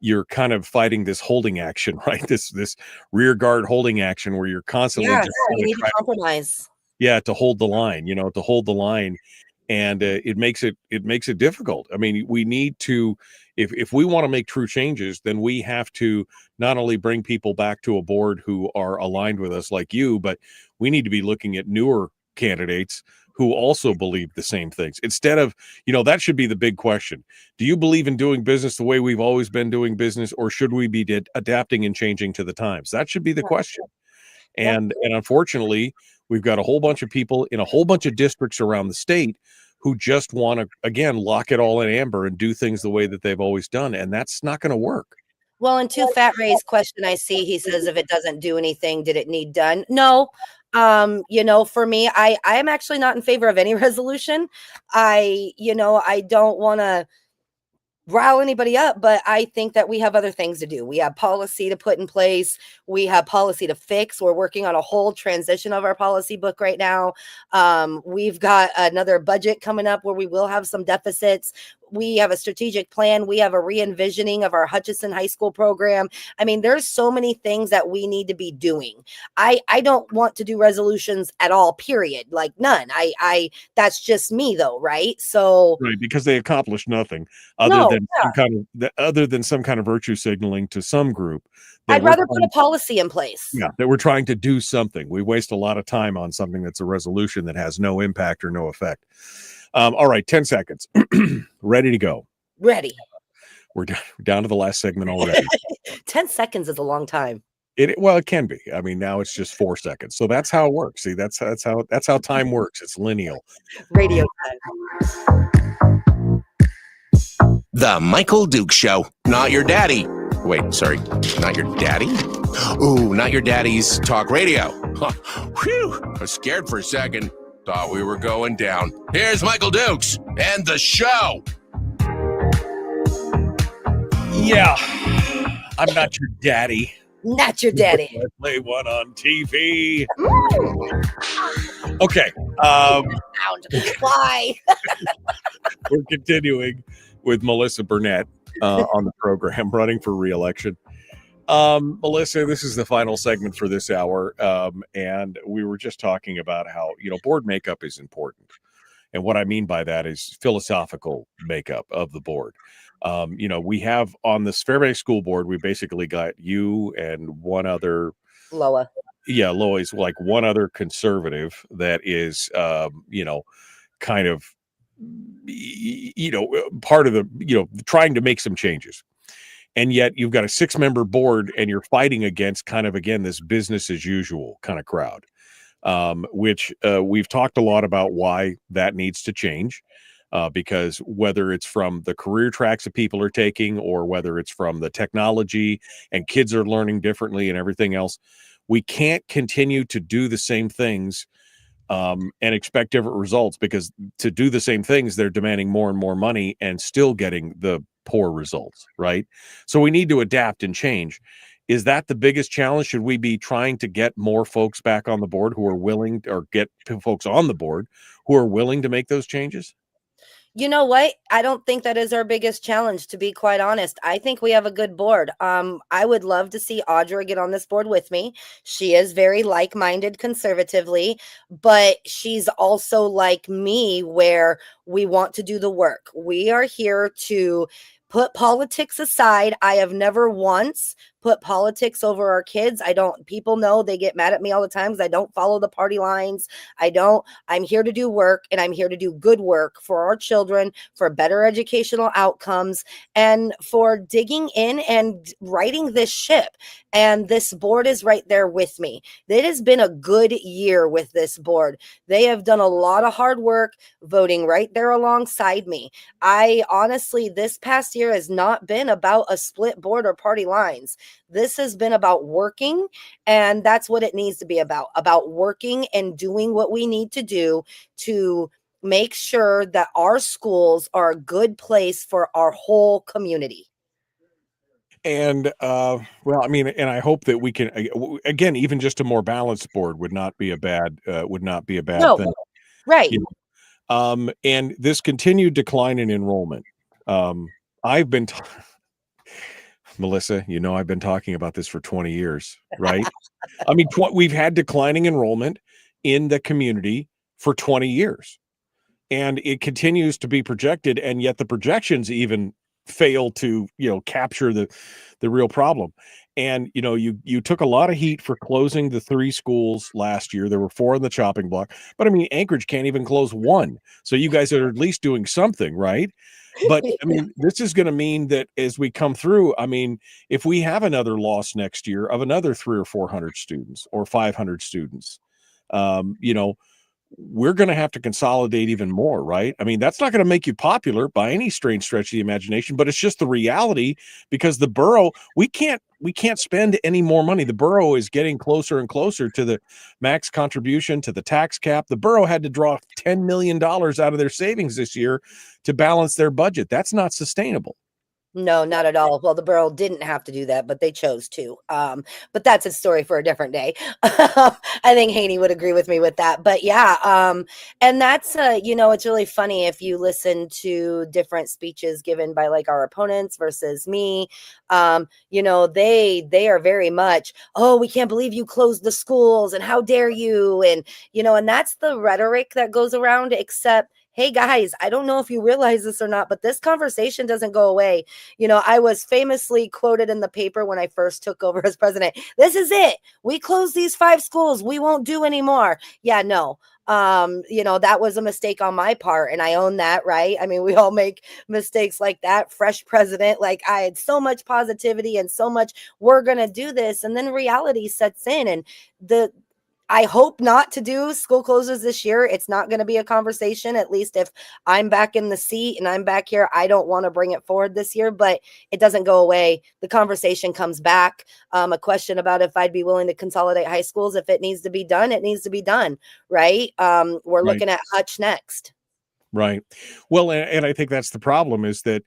you're kind of fighting this holding action, right? This rear guard holding action where you're constantly you need to compromise. To hold the line, and it makes it difficult. I mean, we need to, if we want to make true changes, then we have to not only bring people back to a board who are aligned with us like you, but we need to be looking at newer candidates who also believe the same things. Instead of, that should be the big question. Do you believe in doing business the way we've always been doing business, or should we be adapting and changing to the times? That should be the question. And unfortunately, we've got a whole bunch of people in a whole bunch of districts around the state who just want to, again, lock it all in amber and do things the way that they've always done. And that's not going to work. Well, and to Fat Ray's question, I see he says, if it doesn't do anything, did it need done? No. For me, I am actually not in favor of any resolution. I don't want to rile anybody up, but I think that we have other things to do. We have policy to put in place. We have policy to fix. We're working on a whole transition of our policy book right now. We've got another budget coming up where we will have some deficits. We have a strategic plan. We have a re-envisioning of our Hutchinson High School program. I mean, there's so many things that we need to be doing. I don't want to do resolutions at all, period. Like none. That's just me though, right? So right, because they accomplish nothing other than some kind of virtue signaling to some group. I'd rather put a policy in place. Yeah, that we're trying to do something. We waste a lot of time on something that's a resolution that has no impact or no effect. All right, 10 seconds. Ready to go. Ready. We're down to the last segment already. 10 seconds is a long time. It can be. I mean, now it's just 4 seconds. So that's how it works. See, that's how time works. It's lineal. Radio time. The Michael Duke Show. Not your daddy. Wait, sorry. Not your daddy? Ooh, not your daddy's talk radio. Huh. Whew. I was scared for a second. Thought we were going down. Here's Michael Dukes and the show. Yeah. I'm not your daddy. Not your daddy. I play one on TV. Okay. Why? We're continuing with Melissa Burnette on the program, running for re-election. Melissa, this is the final segment for this hour. And we were just talking about how, board makeup is important. And what I mean by that is philosophical makeup of the board. We have on this Fairbanks School Board, we basically got you and one other. Loa. Yeah, Loa's like one other conservative that is, kind of, part of the, trying to make some changes. And yet you've got a 6-member board and you're fighting against kind of, again, this business as usual kind of crowd, which we've talked a lot about why that needs to change, because whether it's from the career tracks that people are taking or whether it's from the technology and kids are learning differently and everything else, we can't continue to do the same things and expect different results, because to do the same things, they're demanding more and more money and still getting the poor results, right? So we need to adapt and change. Is that the biggest challenge? Should we be trying to get more folks back on the board who are willing, or get folks on the board who are willing to make those changes? You know what? I don't think that is our biggest challenge, to be quite honest. I think we have a good board. I would love to see Audra get on this board with me. She is very like-minded conservatively, but she's also like me, where we want to do the work. We are here to put politics aside. I have never once put politics over our kids. People know, they get mad at me all the time because I don't follow the party lines. I'm here to do work, and I'm here to do good work for our children, for better educational outcomes, and for digging in and righting this ship. And this board is right there with me. It has been a good year with this board. They have done a lot of hard work, voting right there alongside me. I honestly, this past year has not been about a split board or party lines. This has been about working, and that's what it needs to be about working and doing what we need to do to make sure that our schools are a good place for our whole community. And well, I mean, and I hope that we can again, even just a more balanced board would not be a bad No, thing. right. You know? And this continued decline in enrollment. I've been Melissa, I've been talking about this for 20 years, right? I mean, we've had declining enrollment in the community for 20 years, and it continues to be projected, and yet the projections even fail to, capture the real problem. And, you took a lot of heat for closing the 3 schools last year. There were 4 in the chopping block, but I mean, Anchorage can't even close 1. So you guys are at least doing something, right? But I mean, this is going to mean that as we come through, I mean, if we have another loss next year of another 300 or 400 students or 500 students, we're going to have to consolidate even more, right? I mean, that's not going to make you popular by any strange stretch of the imagination, but it's just the reality, because the borough, we can't spend any more money. The borough is getting closer and closer to the max contribution, to the tax cap. The borough had to draw $10 million out of their savings this year to balance their budget. That's not sustainable. No, not at all. Well, the borough didn't have to do that, but they chose to. But that's a story for a different day. I think Haney would agree with me with that. But yeah, and that's it's really funny if you listen to different speeches given by like our opponents versus me. They are very much, oh, we can't believe you closed the schools, and how dare you, and and that's the rhetoric that goes around. Except, hey guys, I don't know if you realize this or not, but this conversation doesn't go away. I was famously quoted in the paper when I first took over as president. This is it. We close these 5 schools. We won't do anymore. Yeah, no. That was a mistake on my part, and I own that, right? I mean, we all make mistakes like that. Fresh president, like, I had so much positivity and so much, we're going to do this. And then reality sets in, and I hope not to do school closures this year. It's not going to be a conversation. At least if I'm back in the seat and I'm back here, I don't want to bring it forward this year, but it doesn't go away. The conversation comes back. A question about if I'd be willing to consolidate high schools. If it needs to be done, it needs to be done. Right. We're looking at Hutch next. Right. Well, and I think that's the problem, is that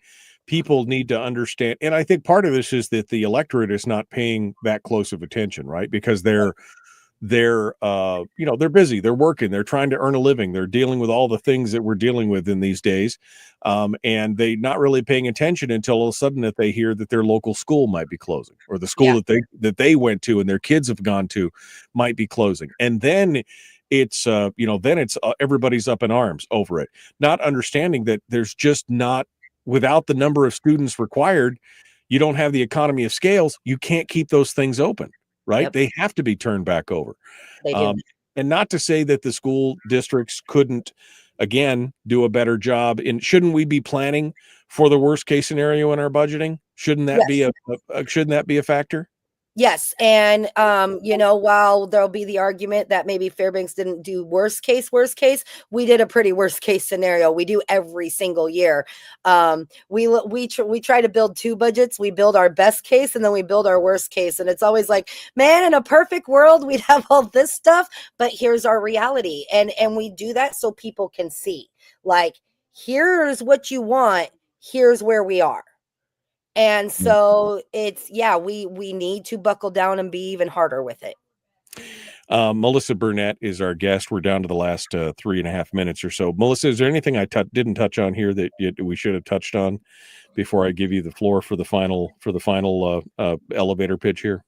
people need to understand. And I think part of this is that the electorate is not paying that close of attention, right? Because they're busy, they're working, they're trying to earn a living, they're dealing with all the things that we're dealing with in these days, and they're not really paying attention until all of a sudden that they hear that their local school might be closing, or the school that they went to and their kids have gone to might be closing, and then it's everybody's up in arms over it, not understanding that there's just not, without the number of students required, you don't have the economy of scales, you can't keep those things open. Right. Yep. They have to be turned back over. They do. And not to say that the school districts couldn't, again, do a better job. And shouldn't we be planning for the worst case scenario in our budgeting? Shouldn't that be a factor? Yes. And, while there'll be the argument that maybe Fairbanks didn't do worst case, we did a pretty worst case scenario. We do every single year. We try to build 2 budgets. We build our best case, and then we build our worst case. And it's always like, man, in a perfect world, we'd have all this stuff, but here's our reality. And we do that so people can see, like, here's what you want. Here's where we are. And so it's, we need to buckle down and be even harder with it. Melissa Burnette is our guest. We're down to the last 3.5 minutes or so. Melissa, is there anything I didn't touch on here that we should have touched on before I give you the floor for the final elevator pitch here?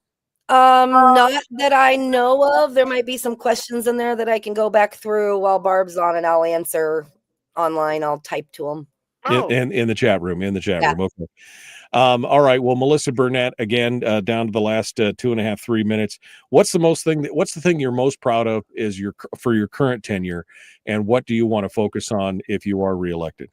Not that I know of. There might be some questions in there that I can go back through while Barb's on, and I'll answer online. I'll type to them. In the chat room. Okay. All right. Well, Melissa Burnette, again, down to the last 2.5, 3 minutes. What's the thing you're most proud of for your current tenure, and what do you want to focus on if you are reelected?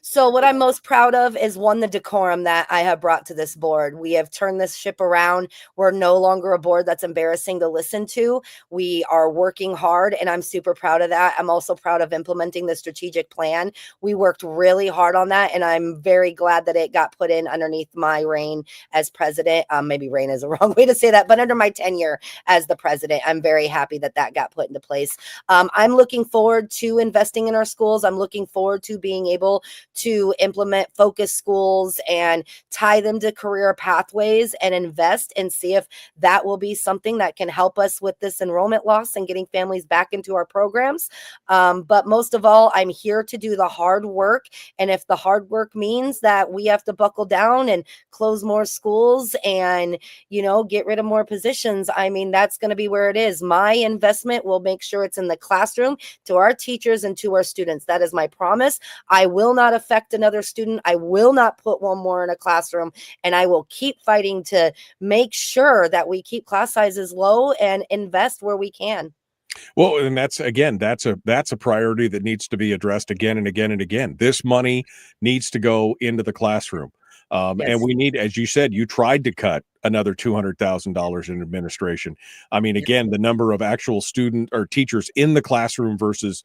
So what I'm most proud of is, one, the decorum that I have brought to this board. We have turned this ship around. We're no longer a board that's embarrassing to listen to. We are working hard, and I'm super proud of that. I'm also proud of implementing the strategic plan. We worked really hard on that, and I'm very glad that it got put in underneath my reign as president. Maybe reign is a wrong way to say that, but under my tenure as the president, I'm very happy that that got put into place. I'm looking forward to investing in our schools. I'm looking forward to being able to implement focus schools and tie them to career pathways and invest and see if that will be something that can help us with this enrollment loss and getting families back into our programs. But most of all, I'm here to do the hard work. And if the hard work means that we have to buckle down and close more schools and, get rid of more positions, I mean, that's going to be where it is. My investment will make sure it's in the classroom, to our teachers and to our students. That is my promise. I will not affect another student. I will not put one more in a classroom, and I will keep fighting to make sure that we keep class sizes low and invest where we can. Well, and that's a priority that needs to be addressed again and again and again. This money needs to go into the classroom. Yes. And we need, as you said, you tried to cut another $200,000 in administration. I mean, again, the number of actual student or teachers in the classroom versus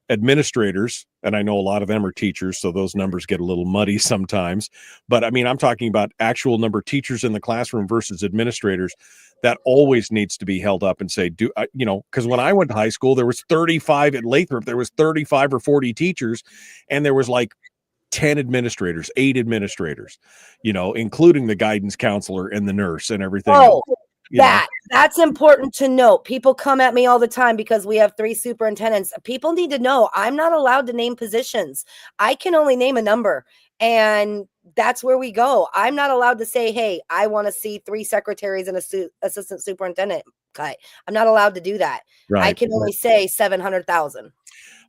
administrators, and I know a lot of them are teachers, so those numbers get a little muddy sometimes. But I mean, I'm talking about actual number of teachers in the classroom versus administrators. That always needs to be held up and say, because when I went to high school, there was 35 at Lathrop, there was 35 or 40 teachers, and there was like 10 administrators, 8 administrators, including the guidance counselor and the nurse and everything. Oh, that's important to note. People come at me all the time because we have 3 superintendents. People need to know I'm not allowed to name positions. I can only name a number, and that's where we go. I'm not allowed to say, hey, I want to see 3 secretaries and a assistant superintendent cut. I'm not allowed to do that. Right. I can only say 700,000.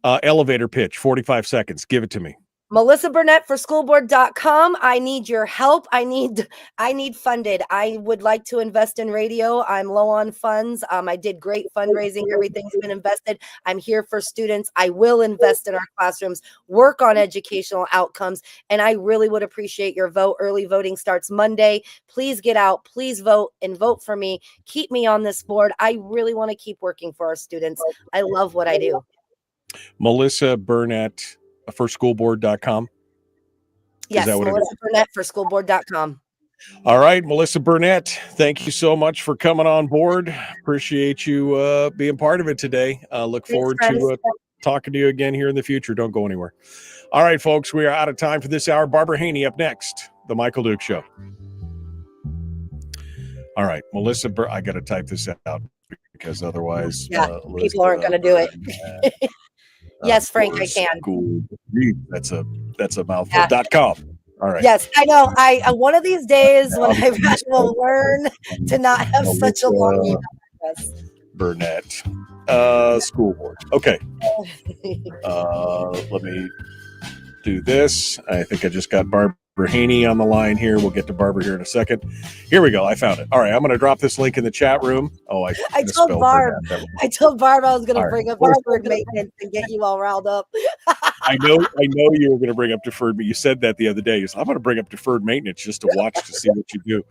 Elevator pitch, 45 seconds. Give it to me. Melissa Burnette for schoolboard.com. I need your help. I need funded. I would like to invest in radio. I'm low on funds. I did great fundraising. Everything's been invested. I'm here for students. I will invest in our classrooms, work on educational outcomes, and I really would appreciate your vote. Early voting starts Monday. Please get out. Please vote and vote for me. Keep me on this board. I really want to keep working for our students. I love what I do. Melissa Burnette for schoolboard.com. Yes, Melissa Burnette for schoolboard.com. All right, Melissa Burnette, thank you so much for coming on board. Appreciate you being part of it today. Look forward to talking to you again here in the future. Don't go anywhere. All right, folks, we are out of time for this hour. Barbara Haney up next, The Michael Duke Show. All right, Melissa, I got to type this out because otherwise people aren't going to do it. Yes, Frank, I can. That's a mouthful. .com. All right. Yes, I know. I one of these days when I will learn to not have such a long email address. Burnette, school board. Okay. Let me do this. I think I just got Barbara Haney on the line here. We'll get to Barbara here in a second. Here we go. I found it. All right. I'm going to drop this link in the chat room. Oh, I told Barb I was going to bring up deferred maintenance and get you all riled up. I know you were going to bring up deferred, but you said that the other day. I'm going to bring up deferred maintenance just to watch to see what you do.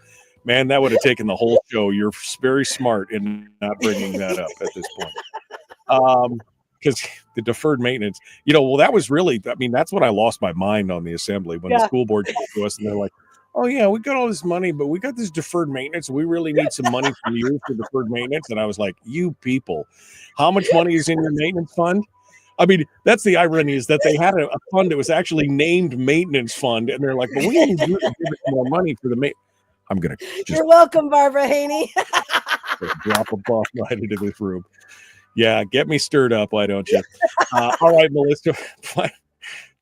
Man, that would have taken the whole show. You're very smart in not bringing that up at this point. Because the deferred maintenance, that was really, that's when I lost my mind on the assembly when the school board came to us and they're like, oh yeah, we got all this money, but we got this deferred maintenance. We really need some money from you for deferred maintenance. And I was like, you people, how much money is in your maintenance fund? That's the irony, is that they had a fund that was actually named maintenance fund. And they're like, well, we need you to give us more money for the maintenance. I'm gonna just You're welcome, Barbara Haney. drop a bomb right into this room. Yeah, get me stirred up, why don't you? All right, Melissa.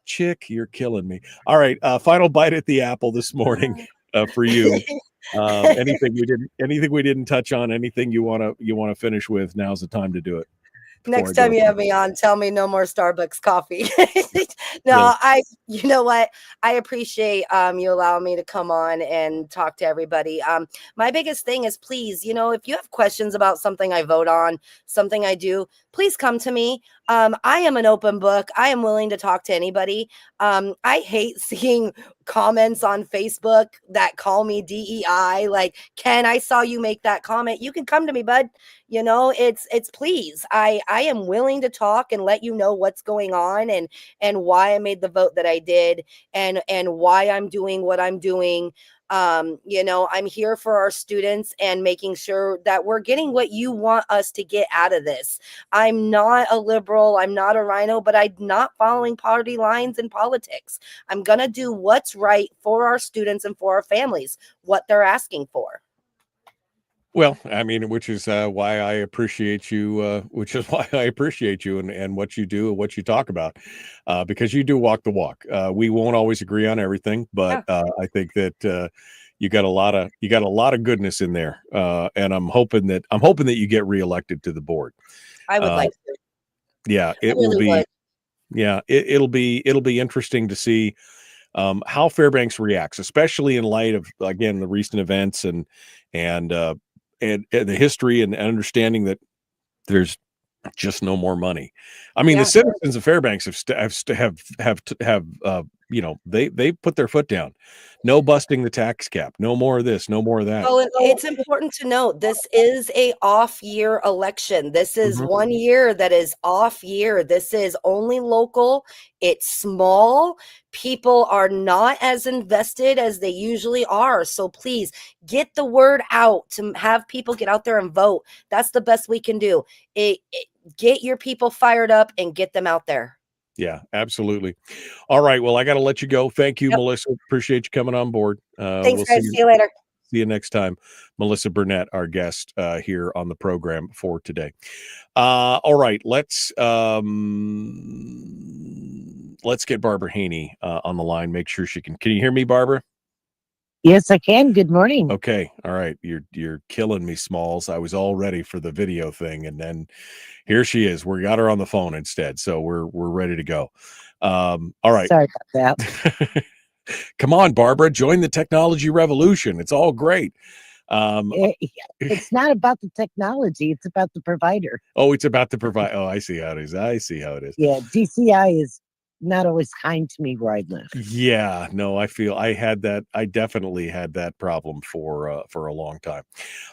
Chick, you're killing me. All right, final bite at the apple this morning for you. Anything we didn't touch on, anything you wanna finish with, now's the time to do it. Next time you have me on, tell me no more Starbucks coffee. No, you know what? I appreciate you allowing me to come on and talk to everybody. My biggest thing is, please, if you have questions about something I vote on, something I do, please come to me. I am an open book. I am willing to talk to anybody. I hate seeing comments on Facebook that call me DEI. Like, Ken, I saw you make that comment. You can come to me, bud. It's please. I am willing to talk and let you know what's going on and why I made the vote that I did and why I'm doing what I'm doing. I'm here for our students and making sure that we're getting what you want us to get out of this. I'm not a liberal. I'm not a rhino, but I'm not following party lines in politics. I'm going to do what's right for our students and for our families, what they're asking for. Well, I mean, which is why I appreciate you, and what you do and what you talk about, because you do walk the walk. We won't always agree on everything, but I think that you got a lot of goodness in there, and I'm hoping that you get reelected to the board. I would like to. Yeah, it will be. Would. Yeah, it'll be interesting to see how Fairbanks reacts, especially in light of, again, the recent events and the history and understanding that there's just no more money. I mean, the citizens of Fairbanks have they put their foot down. No busting the tax cap. No more of this. No more of that. Well, it's important to note this is a off-year election. This is 1 year that is off year. This is only local. It's small. People are not as invested as they usually are. So please get the word out to have people get out there and vote. That's the best we can do. Get your people fired up and get them out there. Yeah, absolutely. All right. Well, I got to let you go. Thank you, Melissa. Appreciate you coming on board. Thanks, guys. See you later. See you next time. Melissa Burnette, our guest here on the program for today. All right. Let's get Barbara Haney on the line. Make sure she can. Can you hear me, Barbara? Yes, I can. Good morning. Okay. All right. You're killing me, Smalls. I was all ready for the video thing, and then here she is. We got her on the phone instead, so we're ready to go. All right. Sorry about that. Come on, Barbara. Join the technology revolution. It's all great. It's not about the technology. It's about the provider. Oh, it's about the provide. Oh, I see how it is. Yeah, DCI is not always kind to me where I live. Yeah, no, I definitely had that problem for a long time.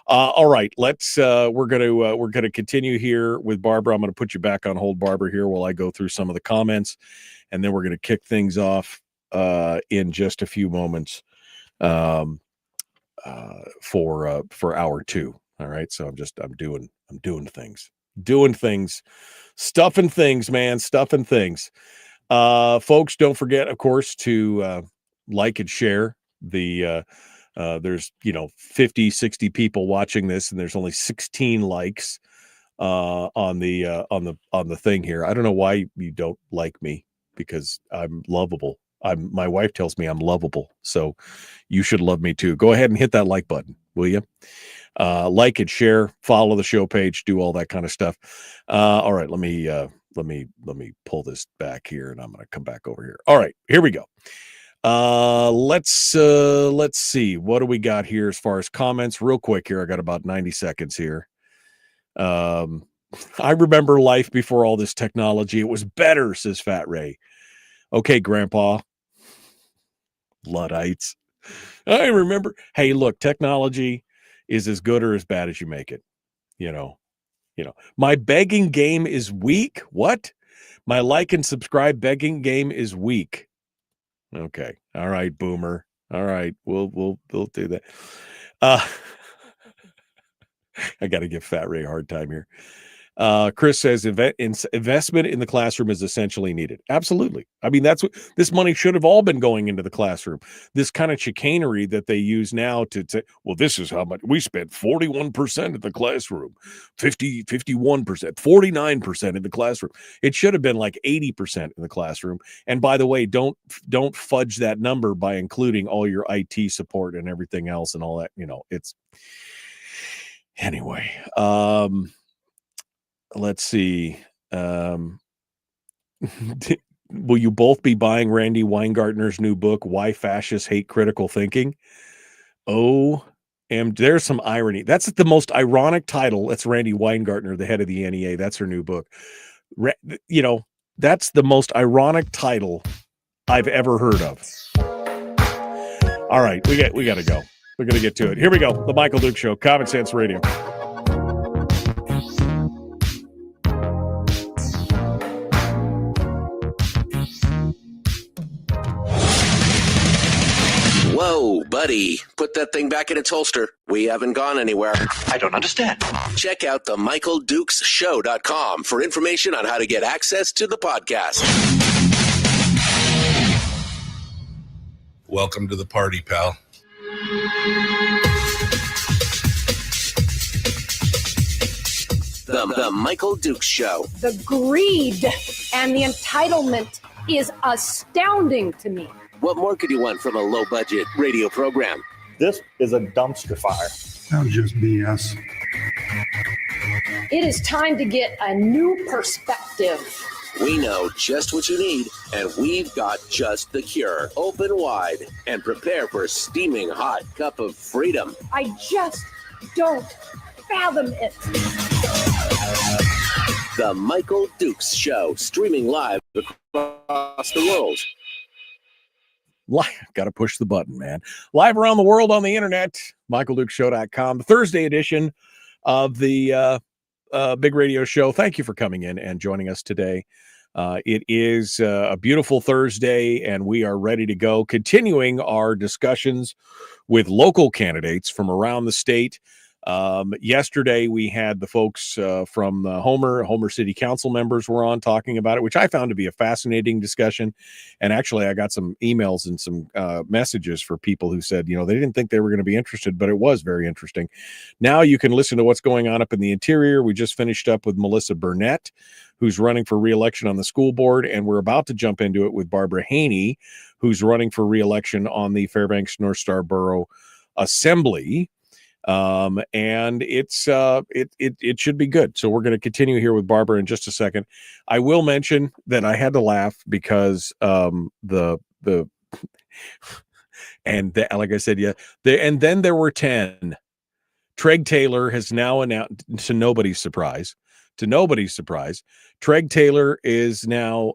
All right, we're gonna continue here with Barbara. I'm gonna put you back on hold, Barbara, here while I go through some of the comments, and then we're gonna kick things off in just a few moments for hour two. All right, so I'm doing things, stuffing things, man, stuffing things. Folks, don't forget, of course, to like and share the there's 50, 60 people watching this, and there's only 16 likes on the thing here. I don't know why you don't like me, because I'm lovable. My wife tells me I'm lovable, so you should love me too. Go ahead and hit that like button, will you? Like and share, follow the show page, do all that kind of stuff. All right, let me pull this back here, and I'm going to come back over here. All right, here we go. Let's see, what do we got here as far as comments real quick here. I got about 90 seconds here. I remember life before all this technology. It was better, says Fat Ray. Okay, Grandpa. Luddites. I remember. Hey, look, technology is as good or as bad as you make it. My begging game is weak. What? My like and subscribe begging game is weak. Okay. All right, Boomer. All right. We'll do that. I got to give Fat Ray a hard time here. Chris says investment in the classroom is essentially needed. Absolutely. I mean, that's what this money should have all been going into the classroom. This kind of chicanery that they use now to say, well, this is how much we spent 41% in the classroom, 51%, 49% in the classroom. It should have been like 80% in the classroom. And by the way, don't fudge that number by including all your IT support and everything else and all that. It's anyway. Let's see. Will you both be buying Randy Weingartner's new book, Why Fascists Hate Critical Thinking? There's some irony. That's the most ironic title. That's Randy Weingartner, the head of the NEA. That's her new book. That's the most ironic title I've ever heard of. All right, we got to go. We're going to get to it. Here we go. The Michael Duke Show, Common Sense Radio. Whoa, buddy. Put that thing back in its holster. We haven't gone anywhere. I don't understand. Check out the MichaelDukesShow.com for information on how to get access to the podcast. Welcome to the party, pal. The Michael Dukes Show. The greed and the entitlement is astounding to me. What more could you want from a low-budget radio program? This is a dumpster fire. That was just BS. It is time to get a new perspective. We know just what you need, and we've got just the cure. Open wide and prepare for a steaming hot cup of freedom. I just don't fathom it. The Michael Dukes Show, streaming live across the world. Got to push the button, man. Live around the world on the internet, MichaelDukesShow.com, the Thursday edition of the Big Radio Show. Thank you for coming in and joining us today. It is a beautiful Thursday, and we are ready to go, continuing our discussions with local candidates from around the state. Yesterday, we had the folks from Homer City Council members were on talking about it, which I found to be a fascinating discussion. And actually, I got some emails and some messages for people who said, they didn't think they were going to be interested, but it was very interesting. Now you can listen to what's going on up in the interior. We just finished up with Melissa Burnette, who's running for reelection on the school board, and we're about to jump into it with Barbara Haney, who's running for reelection on the Fairbanks North Star Borough Assembly. And it should be good. So we're going to continue here with Barbara in just a second. I will mention that I had to laugh because like I said, and then there were 10. Treg Taylor has now announced, to nobody's surprise, Treg Taylor is now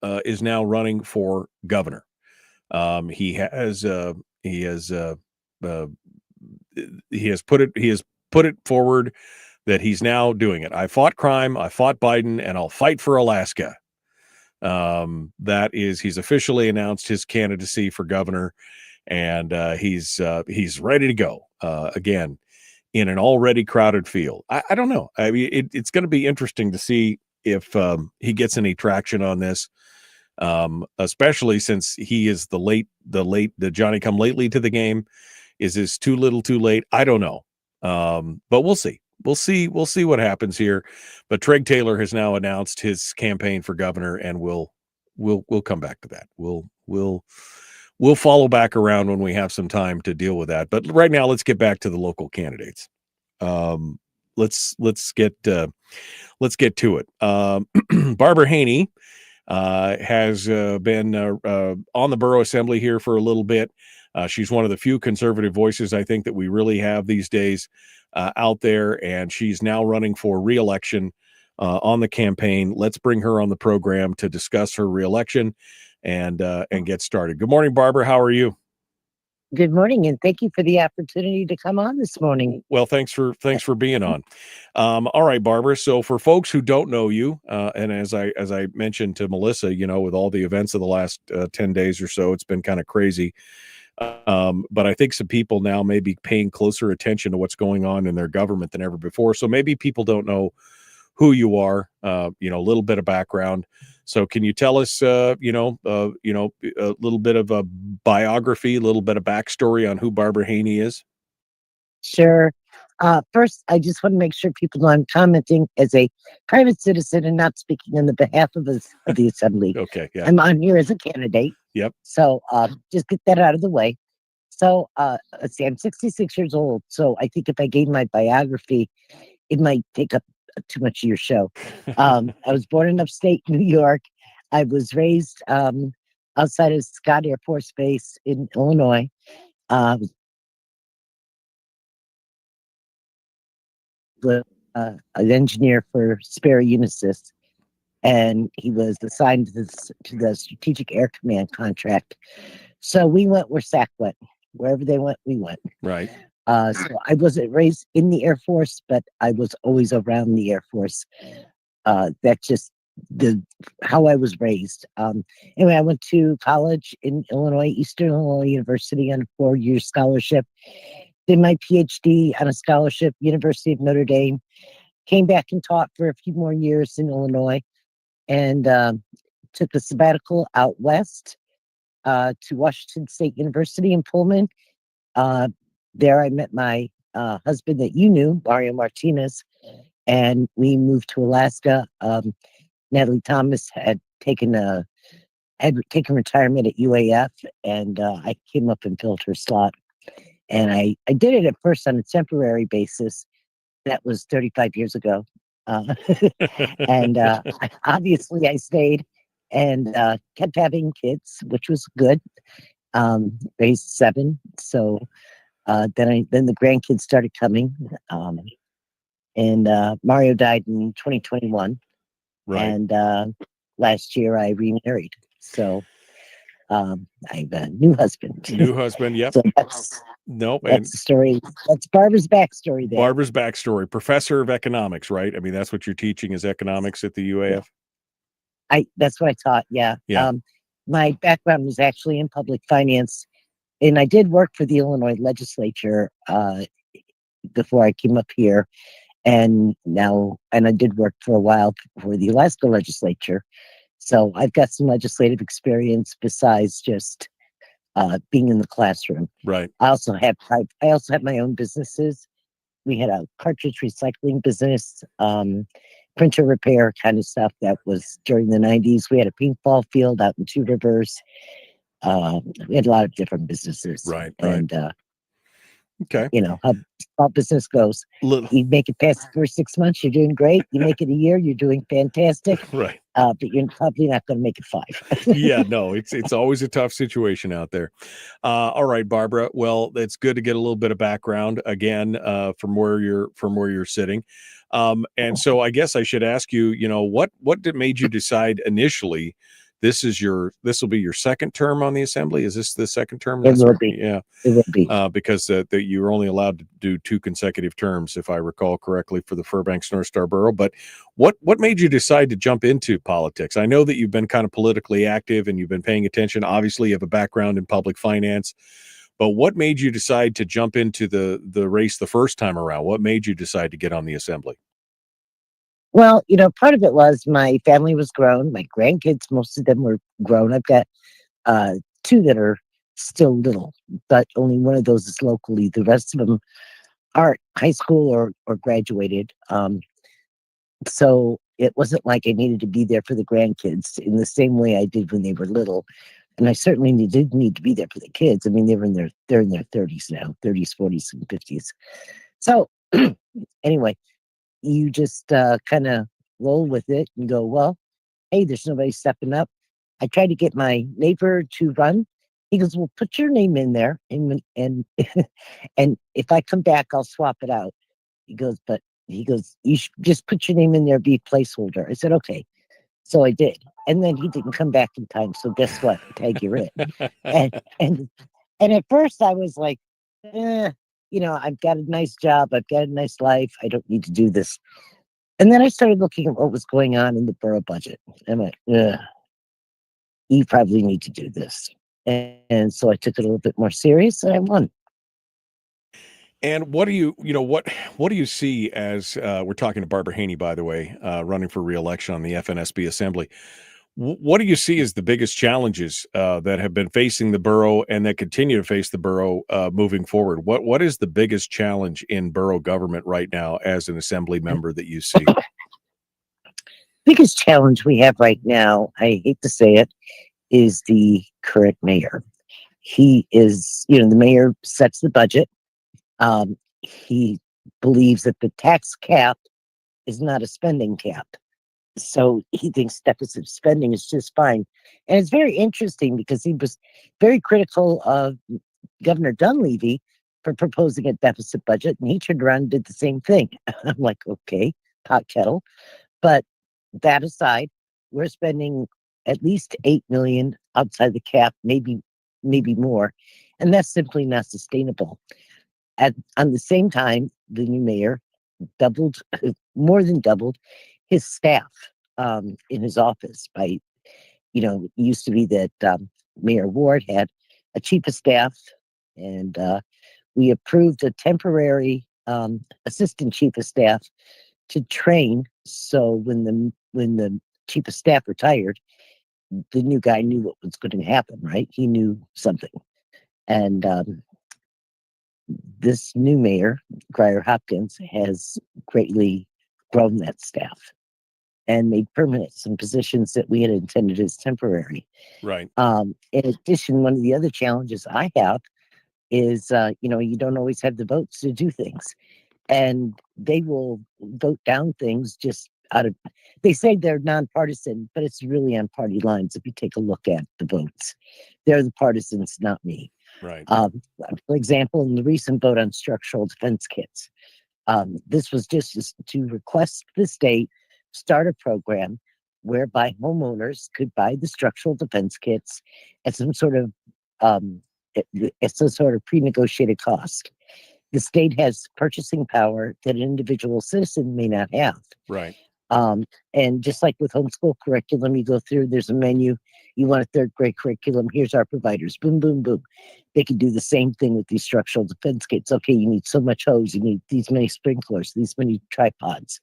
running for governor. He has put it forward that he's now doing it. I fought crime, I fought Biden, and I'll fight for Alaska. He's officially announced his candidacy for governor, and he's ready to go again in an already crowded field. I don't know. I mean, it's going to be interesting to see if he gets any traction on this, especially since he is the Johnny come lately to the game. Is this too little, too late? I don't know. But we'll see. We'll see what happens here. But Treg Taylor has now announced his campaign for governor, and we'll come back to that. We'll follow back around when we have some time to deal with that. But right now, let's get back to the local candidates. Let's get to it. Barbara Haney has been on the Borough Assembly here for a little bit. She's one of the few conservative voices I think that we really have these days out there, and she's now running for re-election on the campaign. Let's bring her on the program to discuss her re-election and get started. Good morning, Barbara. How are you? Good morning, and thank you for the opportunity to come on this morning. Well, thanks for being on. All right, Barbara. So for folks who don't know you, and as I mentioned to Melissa, with all the events of the last 10 days or so, it's been kind of crazy. But I think some people now may be paying closer attention to what's going on in their government than ever before. So maybe people don't know who you are, a little bit of background. So can you tell us, a little bit of a biography, a little bit of backstory on who Barbara Haney is? Sure. First, I just want to make sure people know I'm commenting as a private citizen and not speaking on the behalf of the assembly. Okay, yeah. I'm on here as a candidate. Yep. So just get that out of the way. So let's see, I'm 66 years old. So I think if I gave my biography, it might take up too much of your show. I was born in upstate New York. I was raised outside of Scott Air Force Base in Illinois. An engineer for Spare Unisys, and he was assigned to the Strategic Air Command contract. So we went where SAC went. Wherever they went, we went. Right. So I wasn't raised in the Air Force, but I was always around the Air Force. That's just how I was raised. Anyway, I went to college in Illinois, Eastern Illinois University on a 4-year scholarship. Did my PhD on a scholarship, University of Notre Dame. Came back and taught for a few more years in Illinois, and took a sabbatical out west to Washington State University in Pullman. There I met my husband that you knew, Mario Martinez, and we moved to Alaska. Natalie Thomas had taken retirement at UAF, and I came up and filled her slot. And I did it at first on a temporary basis. That was 35 years ago. And obviously I stayed and kept having kids, which was good. Raised 7. So then the grandkids started coming. And Mario died in 2021. Right. And last year I remarried. So I have a new husband. New husband, yep. So That's the story. That's Barbara's backstory there. Barbara's backstory. Professor of economics, right? I mean, that's what you're teaching is economics at the UAF? That's what I taught, yeah. Yeah. My background was actually in public finance, and I did work for the Illinois legislature before I came up here. And I did work for a while for the Alaska legislature. So I've got some legislative experience besides just being in the classroom. Right. I also have my own businesses. We had a cartridge recycling business, printer repair kind of stuff. That was during the 90s. We had a paintball field out in Two Rivers. We had a lot of different businesses. Right. And okay. You know how small business goes. You make it past the first 6 months, you're doing great. You make it a year, you're doing fantastic. Right. But you're probably not going to make it 5. Yeah, no, it's always a tough situation out there. All right, Barbara. Well, it's good to get a little bit of background again from where you're sitting. And so I guess I should ask you, what made you decide initially this will be your second term on the assembly? Is this the second term? It will be. Yeah. It will be. Because you were only allowed to do 2 consecutive terms, if I recall correctly, for the Fairbanks North Star Borough. But what made you decide to jump into politics? I know that you've been kind of politically active and you've been paying attention. Obviously, you have a background in public finance. But what made you decide to jump into the race the first time around? What made you decide to get on the assembly? Well, part of it was my family was grown. My grandkids, most of them were grown. I've got 2 that are still little, but only one of those is locally. The rest of them are high school or graduated. So it wasn't like I needed to be there for the grandkids in the same way I did when they were little. And I certainly did need to be there for the kids. I mean, they're in their 30s now, 30s, 40s, and 50s. So anyway, you just kind of roll with it and go, well, hey, there's nobody stepping up. I tried to get my neighbor to run. He goes, well, put your name in there, and and if I come back, I'll swap it out. He goes, you should just put your name in there, be a placeholder. I said, okay. So I did, and then he didn't come back in time. So guess what? Tag, you're in. and at first I was like, I've got a nice job. I've got a nice life. I don't need to do this. And then I started looking at what was going on in the borough budget. I'm like, you probably need to do this. And so I took it a little bit more serious and I won. And what do what do you see as we're talking to Barbara Haney, by the way, running for reelection on the FNSB Assembly. What do you see as the biggest challenges that have been facing the borough and that continue to face the borough moving forward? What is the biggest challenge in borough government right now as an assembly member that you see? Biggest challenge we have right now, I hate to say it, is the current mayor. He is, the mayor sets the budget. He believes that the tax cap is not a spending cap. So he thinks deficit spending is just fine. And it's very interesting because he was very critical of Governor Dunleavy for proposing a deficit budget, and he turned around and did the same thing. I'm like, okay, pot kettle. But that aside, we're spending at least $8 million outside the cap, maybe more, and that's simply not sustainable. On the same time, the new mayor more than doubled his staff in his office. By it used to be that Mayor Ward had a chief of staff, and we approved a temporary assistant chief of staff to train. So when the chief of staff retired, the new guy knew what was going to happen, right? He knew something. And this new mayor, Grier Hopkins, has greatly grown that staff and made permanent some positions that we had intended as temporary. Right. In addition, one of the other challenges I have is, you don't always have the votes to do things. And they will vote down things just they say they're nonpartisan, but it's really on party lines. If you take a look at the votes, they're the partisans, not me. Right. For example, in the recent vote on structural defense kits, this was just to request the state start a program whereby homeowners could buy the structural defense kits at some sort of pre-negotiated cost. The state has purchasing power that an individual citizen may not have. Right. And just like with homeschool curriculum, you go through, there's a menu. You want a third grade curriculum. Here's our providers. Boom, boom, boom. They can do the same thing with these structural defense kits. Okay, you need so much hose. You need these many sprinklers, these many tripods.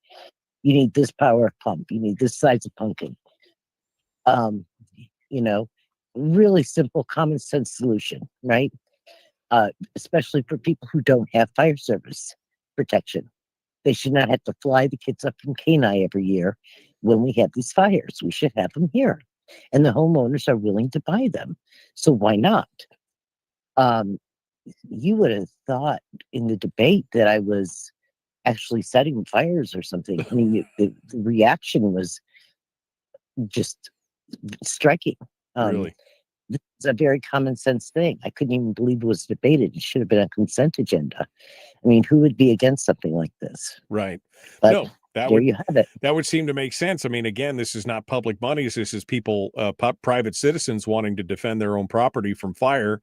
You need this power pump. You need this size of pumpkin. Really simple, common sense solution, right? Especially for people who don't have fire service protection. They should not have to fly the kids up from Kenai every year when we have these fires. We should have them here. And the homeowners are willing to buy them. So why not? You would have thought in the debate that I was actually setting fires or something. I mean, the reaction was just striking. Really? It's a very common sense thing. I couldn't even believe it was debated. It should have been a consent agenda. I mean, who would be against something like this? Right. But no, you have it. That would seem to make sense. I mean, again, this is not public money. This is people, private citizens wanting to defend their own property from fire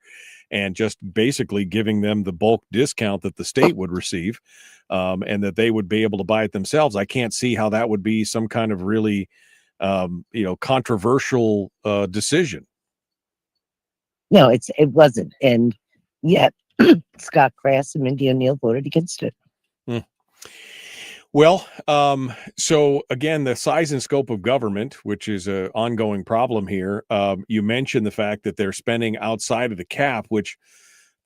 and just basically giving them the bulk discount that the state would receive and that they would be able to buy it themselves. I can't see how that would be some kind of really, controversial decision. No, it wasn't. And yet Scott Crass and Mindy O'Neill voted against it. Well, so again, the size and scope of government, which is an ongoing problem here. You mentioned the fact that they're spending outside of the cap, which,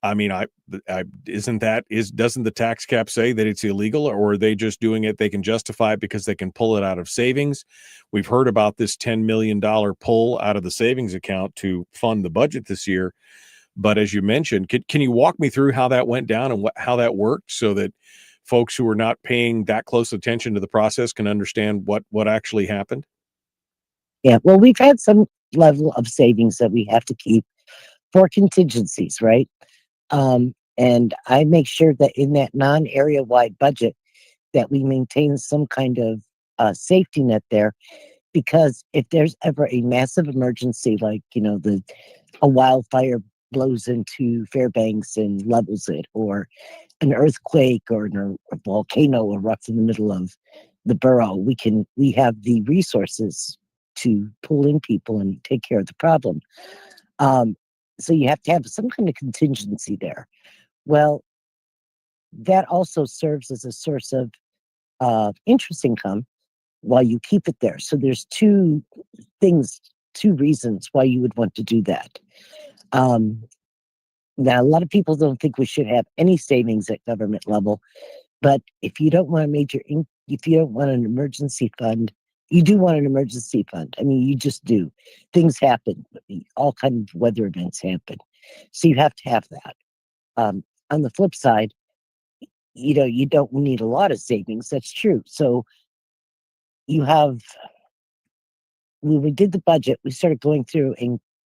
I mean, doesn't the tax cap say that it's illegal, or are they just doing it? They can justify it because they can pull it out of savings. We've heard about this $10 million pull out of the savings account to fund the budget this year. But as you mentioned, can you walk me through how that went down and how that worked so that folks who are not paying that close attention to the process can understand what actually happened? Yeah, well, we've had some level of savings that we have to keep for contingencies, right? And I make sure that in that non-area wide budget that we maintain some kind of safety net there, because if there's ever a massive emergency, like, a wildfire blows into Fairbanks and levels it, or an earthquake or a volcano erupt in the middle of the borough, we have the resources to pull in people and take care of the problem. So you have to have some kind of contingency there. Well, that also serves as a source of interest income while you keep it there. So there's two reasons why you would want to do that. Now, a lot of people don't think we should have any savings at government level, but if you don't want if you don't want an emergency fund, you do want an emergency fund. I mean, you just do. Things happen. All kinds of weather events happen. So you have to have that. On the flip side, you don't need a lot of savings. That's true. So when we did the budget, we started going through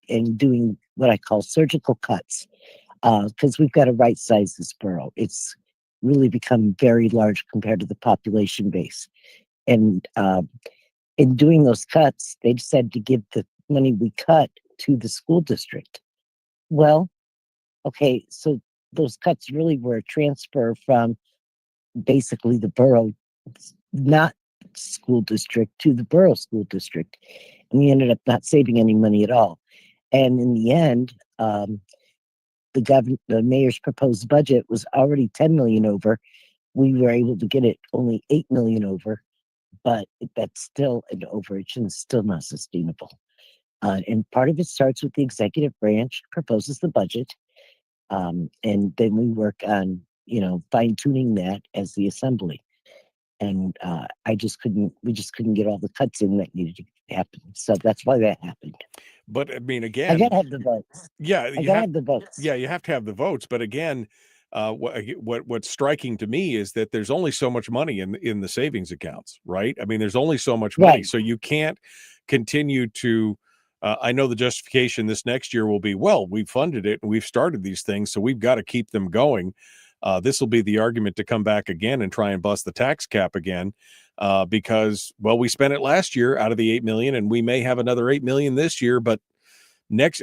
and doing what I call surgical cuts, because we've got to right size this borough. It's really become very large compared to the population base. And in doing those cuts, they decided to give the money we cut to the school district. Well, okay, so those cuts really were a transfer from basically the borough, not school district, to the borough school district. And we ended up not saving any money at all. And in the end, the mayor's proposed budget was already 10 million over. We were able to get it only 8 million over, but that's still an overage and still not sustainable. And part of it starts with the executive branch proposes the budget, and then we work on fine tuning that as the assembly. And we just couldn't get all the cuts in that needed to happen. So that's why that happened. But I mean, again, I gotta have the votes. Yeah, I gotta have the votes. Yeah, you have to have the votes. But again, what's striking to me is that there's only so much money in the savings accounts, right? I mean, there's only so much money, Right. So you can't continue to. I know the justification this next year will be, well, we've funded it and we've started these things, so we've got to keep them going. This will be the argument to come back again and try and bust the tax cap again, because, well, we spent it last year out of the 8 million, and we may have another 8 million this year. But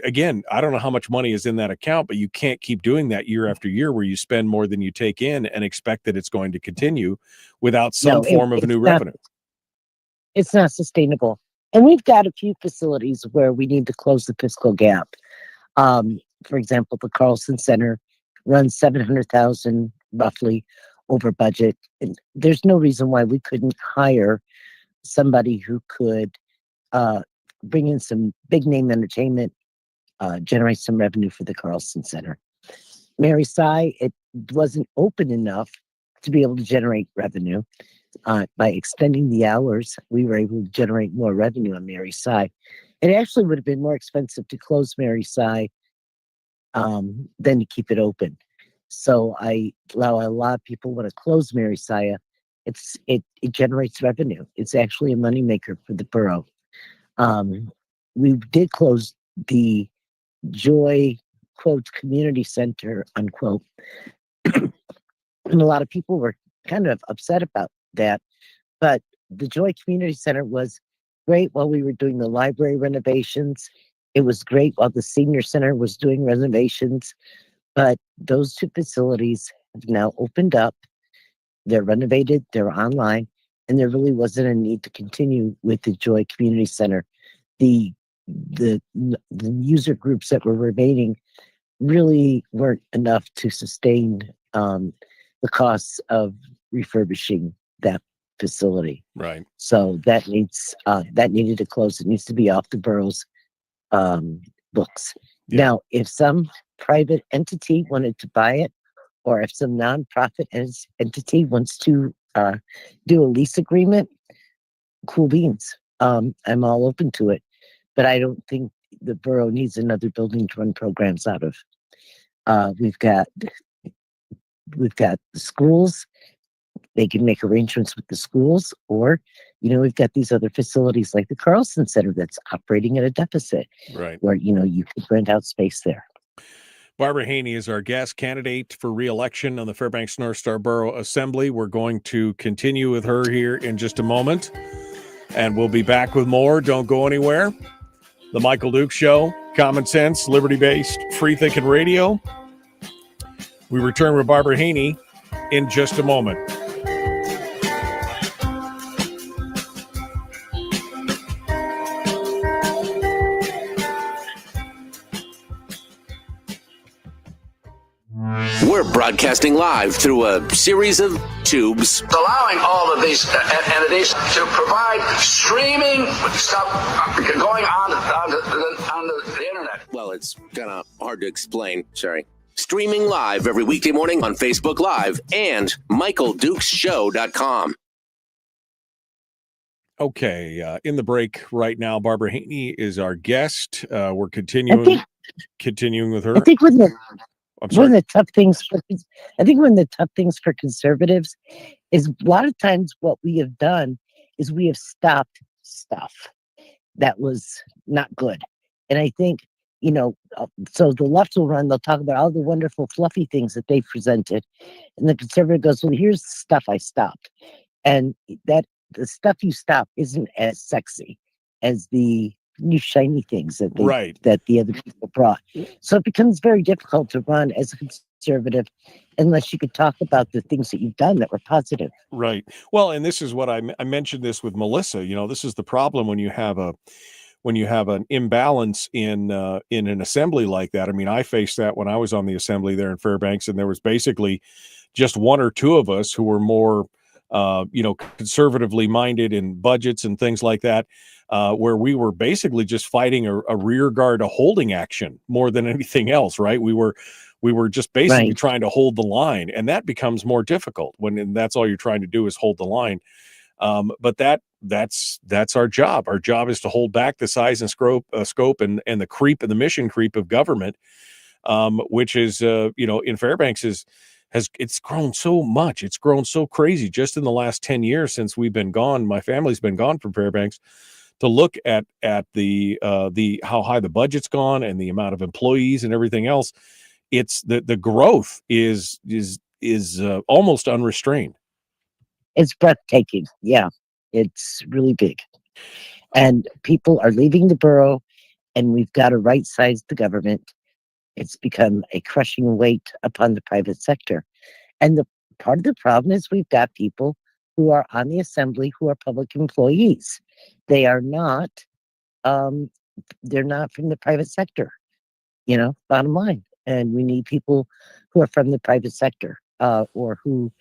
again, I don't know how much money is in that account, but you can't keep doing that year after year where you spend more than you take in and expect that it's going to continue without some form of new revenue. It's not sustainable. And we've got a few facilities where we need to close the fiscal gap. For example, the Carlson Center runs 700,000 roughly over budget. And there's no reason why we couldn't hire somebody who could bring in some big name entertainment, generate some revenue for the Carlson Center. Mary Sy, it wasn't open enough to be able to generate revenue. By extending the hours, we were able to generate more revenue on Mary Sy. It actually would have been more expensive to close Mary Sy than to keep it open. So I allow a lot of people want to close Mary Sy. It generates revenue. It's actually a moneymaker for the borough. We did close the Joy, quote, community center, unquote. And a lot of people were kind of upset about that. But the Joy Community Center was great while we were doing the library renovations. It was great while the senior center was doing renovations. But those two facilities have now opened up. They're renovated, they're online, and there really wasn't a need to continue with the Joy Community Center. The user groups that were remaining really weren't enough to sustain the costs of refurbishing that facility. Right. So that needed to close. It needs to be off the borough's books. Yeah. Now, if some private entity wanted to buy it, or if some nonprofit entity wants to do a lease agreement, cool beans. I'm all open to it, but I don't think the borough needs another building to run programs out of. We've got the schools. They can make arrangements with the schools, or, we've got these other facilities like the Carlson Center that's operating at a deficit, Right. where, you could rent out space there. Barbara Haney is our guest candidate for re-election on the Fairbanks North Star Borough Assembly. We're going to continue with her here in just a moment, and we'll be back with more. Don't go anywhere. The Michael Duke Show, common sense, liberty-based, free-thinking radio. We return with Barbara Haney in just a moment. We're broadcasting live through a series of tubes. Allowing all of these entities to provide streaming stuff going on the internet. Well, it's kind of hard to explain. Sorry. Streaming live every weekday morning on Facebook Live and MichaelDukesShow.com. Okay, in the break right now, Barbara Haney is our guest. We're continuing with her. I think I'm sorry. one of the tough things for conservatives is a lot of times what we have done is we have stopped stuff that was not good. And I think, so the left will run, they'll talk about all the wonderful fluffy things that they presented. And the conservative goes, well, here's the stuff I stopped. And that the stuff you stop isn't as sexy as the new shiny things that that the other people brought. So it becomes very difficult to run as a conservative unless you could talk about the things that you've done that were positive. Right. Well, and this is what I mentioned this with Melissa. This is the problem when you have an imbalance in an assembly like that. I mean, I faced that when I was on the assembly there in Fairbanks, and there was basically just one or two of us who were more conservatively minded in budgets and things like that, where we were basically just fighting a rear guard, a holding action more than anything else, right? We were just basically trying to hold the line, and that becomes more difficult when that's all you're trying to do is hold the line. But that's our job. Our job is to hold back the size and scope and the creep and the mission creep of government, which is in Fairbanks it's grown so much. It's grown so crazy just in the last 10 years since we've been gone. My family's been gone from Fairbanks. To look at the how high the budget's gone and the amount of employees and everything else, it's the growth is almost unrestrained. It's breathtaking. Yeah, it's really big. And people are leaving the borough, and we've got to right-size the government. It's become a crushing weight upon the private sector. And the part of the problem is we've got people who are on the assembly who are public employees. They are not, they're not from the private sector, bottom line. And we need people who are from the private sector, or who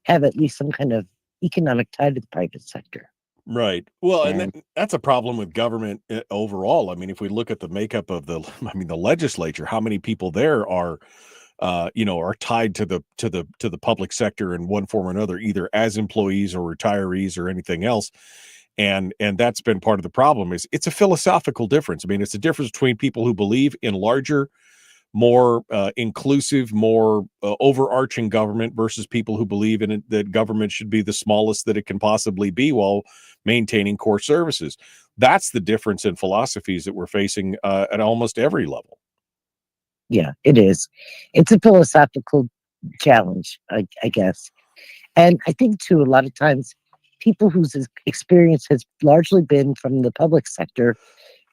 have at least some kind of economic tie to the private sector. Right. Well, and that's a problem with government overall. I mean, if we look at the makeup of the legislature, how many people there are tied to the public sector in one form or another, either as employees or retirees or anything else. And that's been part of the problem. Is it's a philosophical difference. I mean, it's a difference between people who believe in larger, more inclusive, more overarching government versus people who believe in it, that government should be the smallest that it can possibly be while maintaining core services. That's the difference in philosophies that we're facing at almost every level. Yeah, it is. It's a philosophical challenge, I guess. And I think, too, a lot of times people whose experience has largely been from the public sector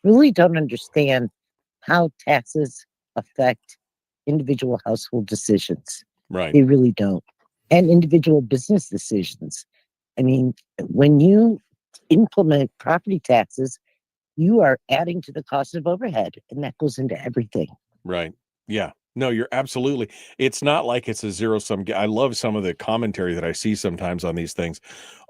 really don't understand how taxes affect individual household decisions. Right. They really don't. And individual business decisions. I mean, when you implement property taxes, you are adding to the cost of overhead, and that goes into everything. Right. Yeah. No, you're absolutely. It's not like it's a zero-sum game. I love some of the commentary that I see sometimes on these things.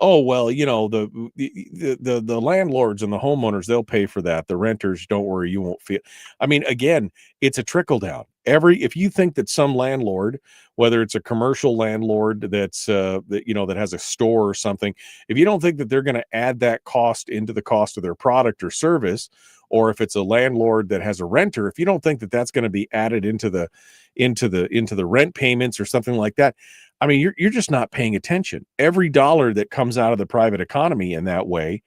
Oh, well, the landlords and the homeowners, they'll pay for that. The renters, don't worry, you won't feel. I mean, again, it's a trickle down. If you think that some landlord, whether it's a commercial landlord that's that has a store or something, if you don't think that they're going to add that cost into the cost of their product or service, or if it's a landlord that has a renter, if you don't think that that's going to be added into the rent payments or something like that, I mean, you're just not paying attention. Every dollar that comes out of the private economy in that way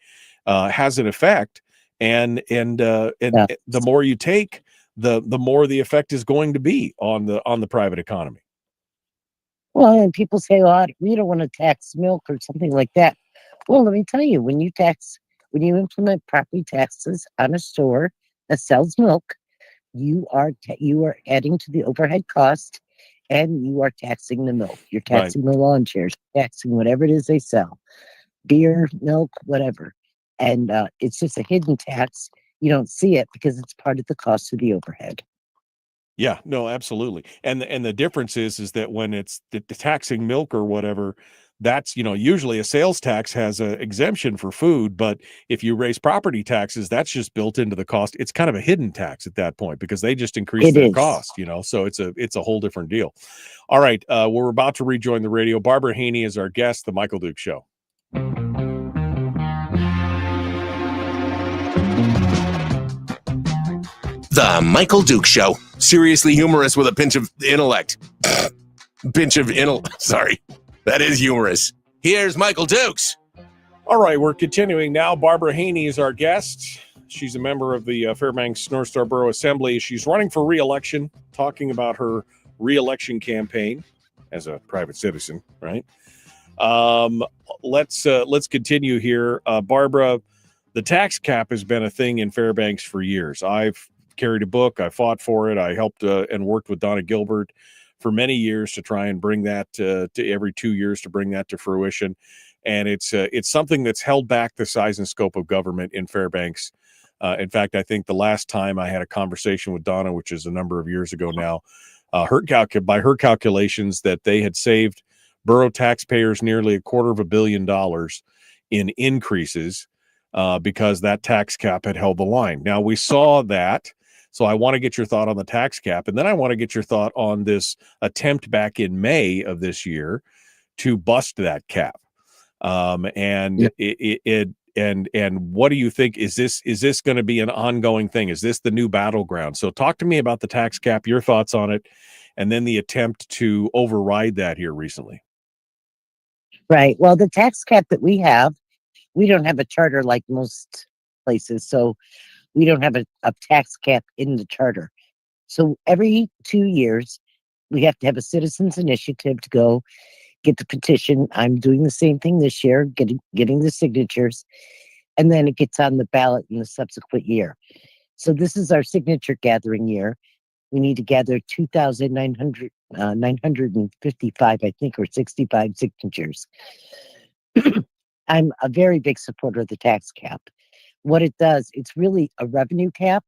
has an effect, and the more you take, the more the effect is going to be on the private economy. Well, and people say, "Oh, we don't want to tax milk or something like that." Well, let me tell you, when you implement property taxes on a store that sells milk, you are adding to the overhead cost, and you are taxing the milk. You're taxing the lawn chairs, taxing whatever it is they sell, beer, milk, whatever. And it's just a hidden tax. You don't see it because it's part of the cost of the overhead. Yeah, no, absolutely. And the difference is that when it's the taxing milk or whatever, that's, usually a sales tax has a exemption for food, but if you raise property taxes, that's just built into the cost. It's kind of a hidden tax at that point because they just increase It their is. cost, so it's a whole different deal. All right, we're about to rejoin the radio. Barbara Haney is our guest, The Michael Duke Show. The Michael Duke Show. Seriously humorous with a pinch of intellect. Sorry. That is humorous. Here's Michael Dukes. All right, we're continuing now. Barbara Haney is our guest. She's a member of the Fairbanks North Star Borough Assembly. She's running for re-election, talking about her re-election campaign as a private citizen, right? Let's continue here. Barbara, the tax cap has been a thing in Fairbanks for years. I've carried a book. I fought for it. I helped and worked with Donna Gilbert for many years to try and bring that to every 2 years to bring that to fruition. And it's something that's held back the size and scope of government in Fairbanks. In fact, I think the last time I had a conversation with Donna, which is a number of years ago now, by her calculations, that they had saved borough taxpayers nearly $250 million in increases because that tax cap had held the line. Now, we saw that. So I want to get your thought on the tax cap, and then I want to get your thought on this attempt back in May of this year to bust that cap. And what do you think? Is this going to be an ongoing thing? Is this the new battleground? So talk to me about the tax cap, your thoughts on it, and then the attempt to override that here recently. Right. Well, the tax cap that we don't have a charter like most places. So we don't have a tax cap in the charter. So every 2 years, we have to have a citizens initiative to go get the petition. I'm doing the same thing this year, getting the signatures, and then it gets on the ballot in the subsequent year. So this is our signature gathering year. We need to gather 2,955, I think, or 65 signatures. I'm a very big supporter of the tax cap. What it does, it's really a revenue cap,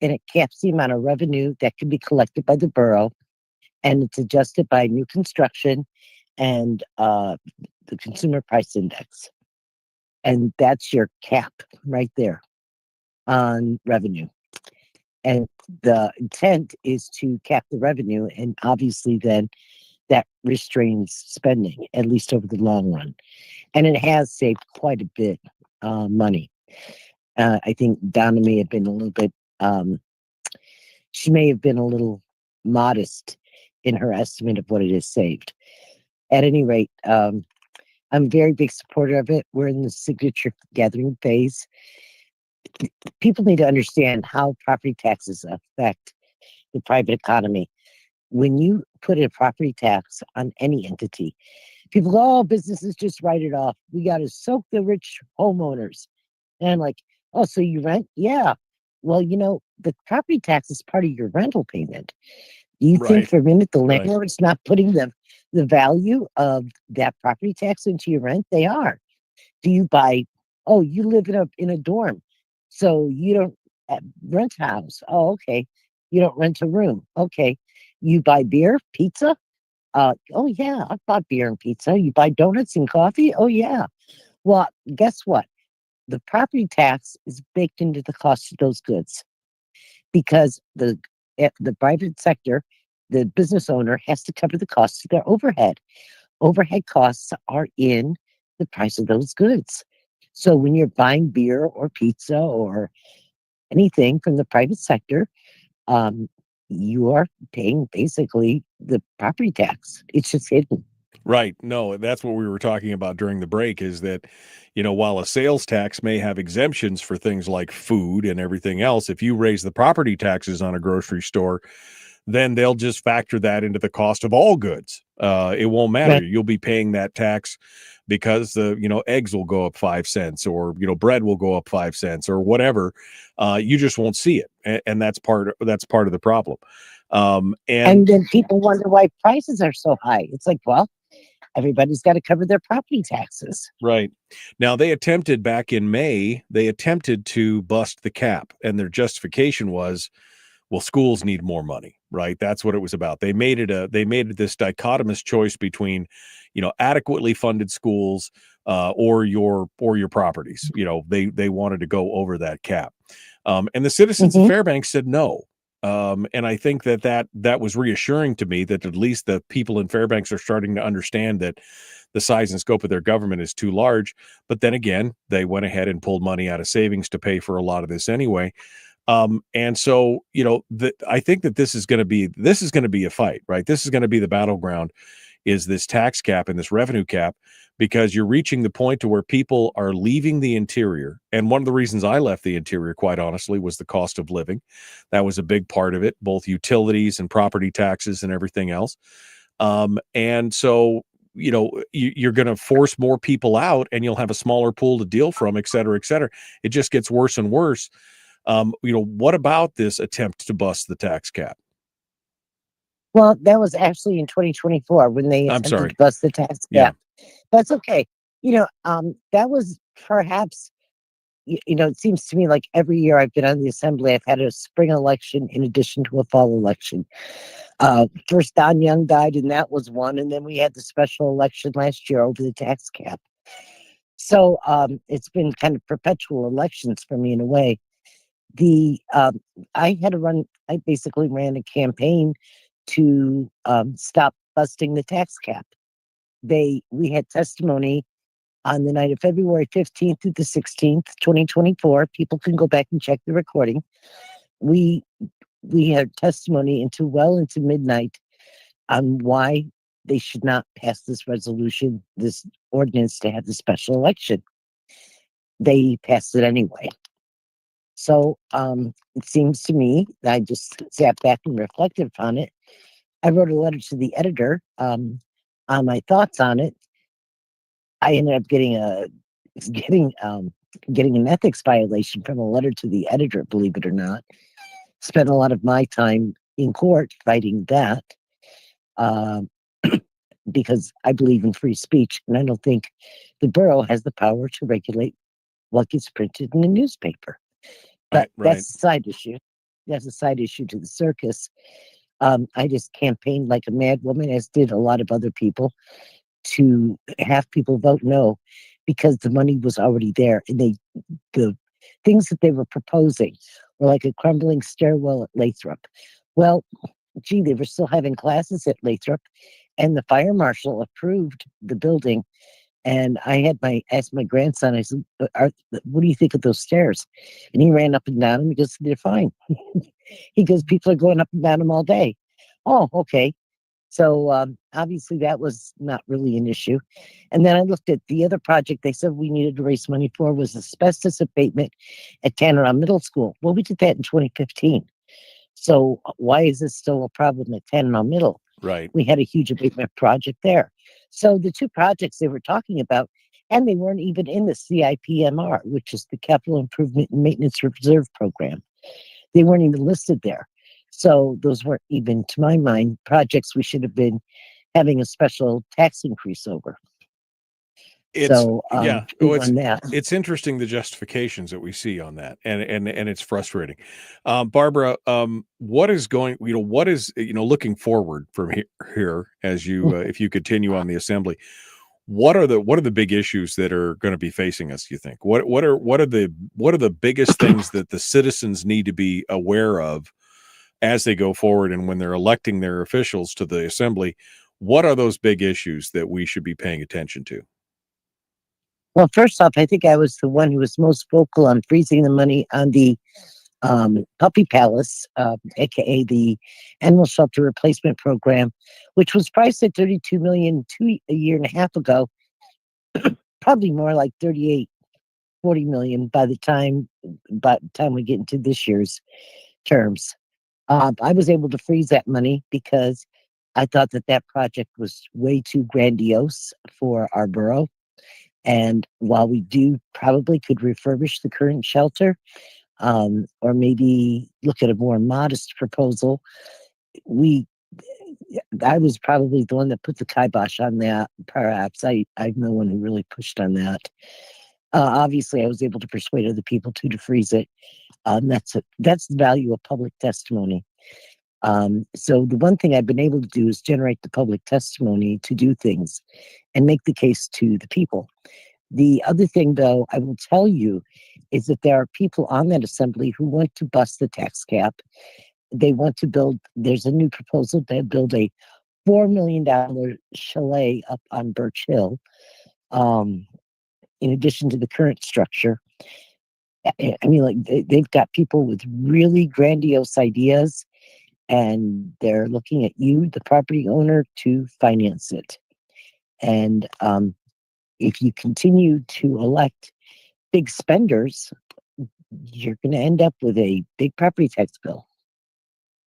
and it caps the amount of revenue that can be collected by the borough, and it's adjusted by new construction and the consumer price index. And that's your cap right there on revenue. And the intent is to cap the revenue, and obviously then that restrains spending, at least over the long run. And it has saved quite a bit money. I think Donna may have been a little bit, she may have been a little modest in her estimate of what it has saved. At any rate, I'm a very big supporter of it. We're in the signature gathering phase. People need to understand how property taxes affect the private economy. When you put a property tax on any entity, people go, oh, businesses just write it off. We got to soak the rich homeowners. And I'm like, oh, so you rent? Yeah. Well, the property tax is part of your rental payment. Do you think for a minute the landlord's not putting the value of that property tax into your rent? They are. Do you buy, oh, you live in a dorm, so you don't rent a house. Oh, okay. You don't rent a room. Okay. You buy beer, pizza? Oh, yeah, I've bought beer and pizza. You buy donuts and coffee? Oh, yeah. Well, guess what? The property tax is baked into the cost of those goods because the private sector, the business owner, has to cover the costs of their overhead. Overhead costs are in the price of those goods. So when you're buying beer or pizza or anything from the private sector, you are paying basically the property tax. It's just hidden. Right. No, that's what we were talking about during the break is that, while a sales tax may have exemptions for things like food and everything else, if you raise the property taxes on a grocery store, then they'll just factor that into the cost of all goods. It won't matter. Right. You'll be paying that tax because eggs will go up 5 cents or, bread will go up 5 cents or whatever. You just won't see it. And that's part of the problem. And then people wonder why prices are so high. It's like, well, everybody's got to cover their property taxes. Right. Now, they attempted back in May, to bust the cap. And their justification was, Well, schools need more money, right? That's what it was about. They made it this dichotomous choice between, adequately funded schools or your properties. They wanted to go over that cap. And the citizens of Fairbanks said no. And I think that was reassuring to me that at least the people in Fairbanks are starting to understand that the size and scope of their government is too large. But then again, they went ahead and pulled money out of savings to pay for a lot of this anyway. And so, I think that this is going to be a fight, right? This is going to be the battleground, is this tax cap and this revenue cap, because you're reaching the point to where people are leaving the interior. And one of the reasons I left the interior, quite honestly, was the cost of living. That was a big part of it, both utilities and property taxes and everything else. And so, you're going to force more people out, and you'll have a smaller pool to deal from, et cetera, et cetera. It just gets worse and worse. What about this attempt to bust the tax cap? Well, that was actually in 2024 when they attempted to bust the tax cap. Yeah. That's okay. That was perhaps, it seems to me like every year I've been on the assembly, I've had a spring election in addition to a fall election. First Don Young died, and that was one. And then we had the special election last year over the tax cap. So it's been kind of perpetual elections for me in a way. I basically ran a campaign to stop busting the tax cap. We had testimony on the night of February 15th through the 16th, 2024. People can go back and check the recording. We had testimony well into midnight on why they should not pass this resolution, this ordinance to have the special election. They passed it anyway. So it seems to me, I just sat back and reflected upon it. I wrote a letter to the editor on my thoughts on it. I ended up getting an ethics violation from a letter to the editor, believe it or not. Spent a lot of my time in court fighting that because I believe in free speech, and I don't think the borough has the power to regulate what gets printed in the newspaper. But that's a side issue. That's a side issue to the circus. I just campaigned like a mad woman, as did a lot of other people, to have people vote no, because the money was already there. And the things that they were proposing were like a crumbling stairwell at Lathrop. Well, they were still having classes at Lathrop, and the fire marshal approved the building. And I asked my grandson, I said, what do you think of those stairs? And he ran up and down them. He goes, they're fine. He goes, people are going up and down them all day. Oh, okay. So obviously that was not really an issue. And then I looked at the other project they said we needed to raise money for, was asbestos abatement at Tannerau Middle School. Well, we did that in 2015. So why is this still a problem at Tannerau Middle? Right. We had a huge abatement project there. So the two projects they were talking about, and they weren't even in the CIPMR, which is the Capital Improvement and Maintenance Reserve Program. They weren't even listed there. So those weren't even, to my mind, projects we should have been having a special tax increase over. It's interesting, the justifications that we see on that, and it's frustrating. Barbara, what is looking forward from here as you if you continue on the assembly, what are the big issues that are going to be facing us, you think? What are the biggest things that the citizens need to be aware of as they go forward, and when they're electing their officials to the assembly? What are those big issues that we should be paying attention to? Well, first off, I think I was the one who was most vocal on freezing the money on the Puppy Palace, aka the Animal Shelter Replacement Program, which was priced at $32 million a year and a half ago. Probably more like 38, 40 million by the time we get into this year's terms. I was able to freeze that money because I thought that project was way too grandiose for our borough. And while we probably could refurbish the current shelter, or maybe look at a more modest proposal, I was probably the one that put the kibosh on that. Perhaps I'm the one who really pushed on that. Obviously, I was able to persuade other people to freeze it. That's the value of public testimony. So the one thing I've been able to do is generate the public testimony to do things and make the case to the people. The other thing, though, I will tell you is that there are people on that assembly who want to bust the tax cap. They want to build, there's a new proposal to build a $4 million chalet up on Birch Hill, in addition to the current structure. I mean, like, they've got people with really grandiose ideas, and they're looking at you, the property owner, to finance it. And if you continue to elect big spenders, you're going to end up with a big property tax bill.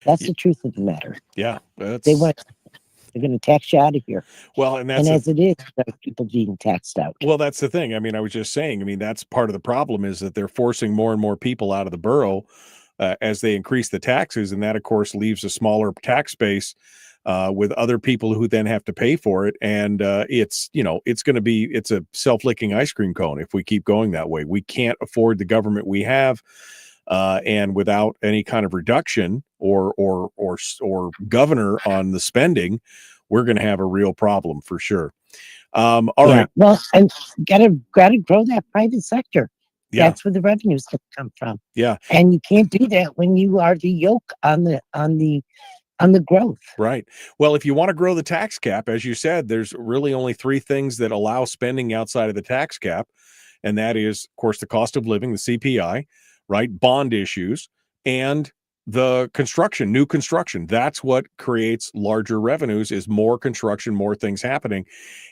That's the truth of the matter. Yeah, They're going to tax you out of here. Well, and as it is, there are people being taxed out. Well, that's the thing. I mean, I was just saying, I mean, that's part of the problem is that they're forcing more and more people out of the borough as they increase the taxes. And that, of course, leaves a smaller tax base with other people who then have to pay for it. And it's a self-licking ice cream cone if we keep going that way. We can't afford the government we have. And without any kind of reduction or governor on the spending, we're going to have a real problem for sure. All right. Well, and gotta grow that private sector. Yeah. That's where the revenue's going to come from. Yeah. And you can't do that when you are the yoke on the growth. Right. Well, if you want to grow the tax cap, as you said, there's really only three things that allow spending outside of the tax cap. And that is, of course, the cost of living, the CPI, right? Bond issues, and the new construction. That's what creates larger revenues, is more construction, more things happening.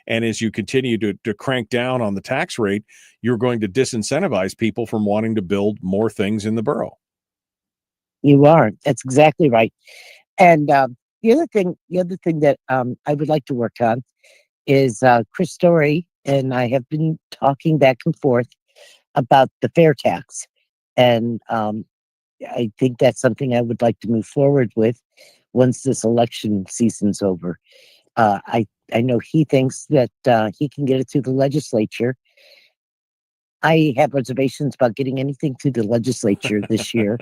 And as you continue to crank down on the tax rate, you're going to disincentivize people from wanting to build more things in the borough. You are. That's exactly right. And the other thing that I would like to work on is Chris Story and I have been talking back and forth about the fair tax. And I think that's something I would like to move forward with once this election season's over. I know he thinks that he can get it through the legislature. I have reservations about getting anything through the legislature this year.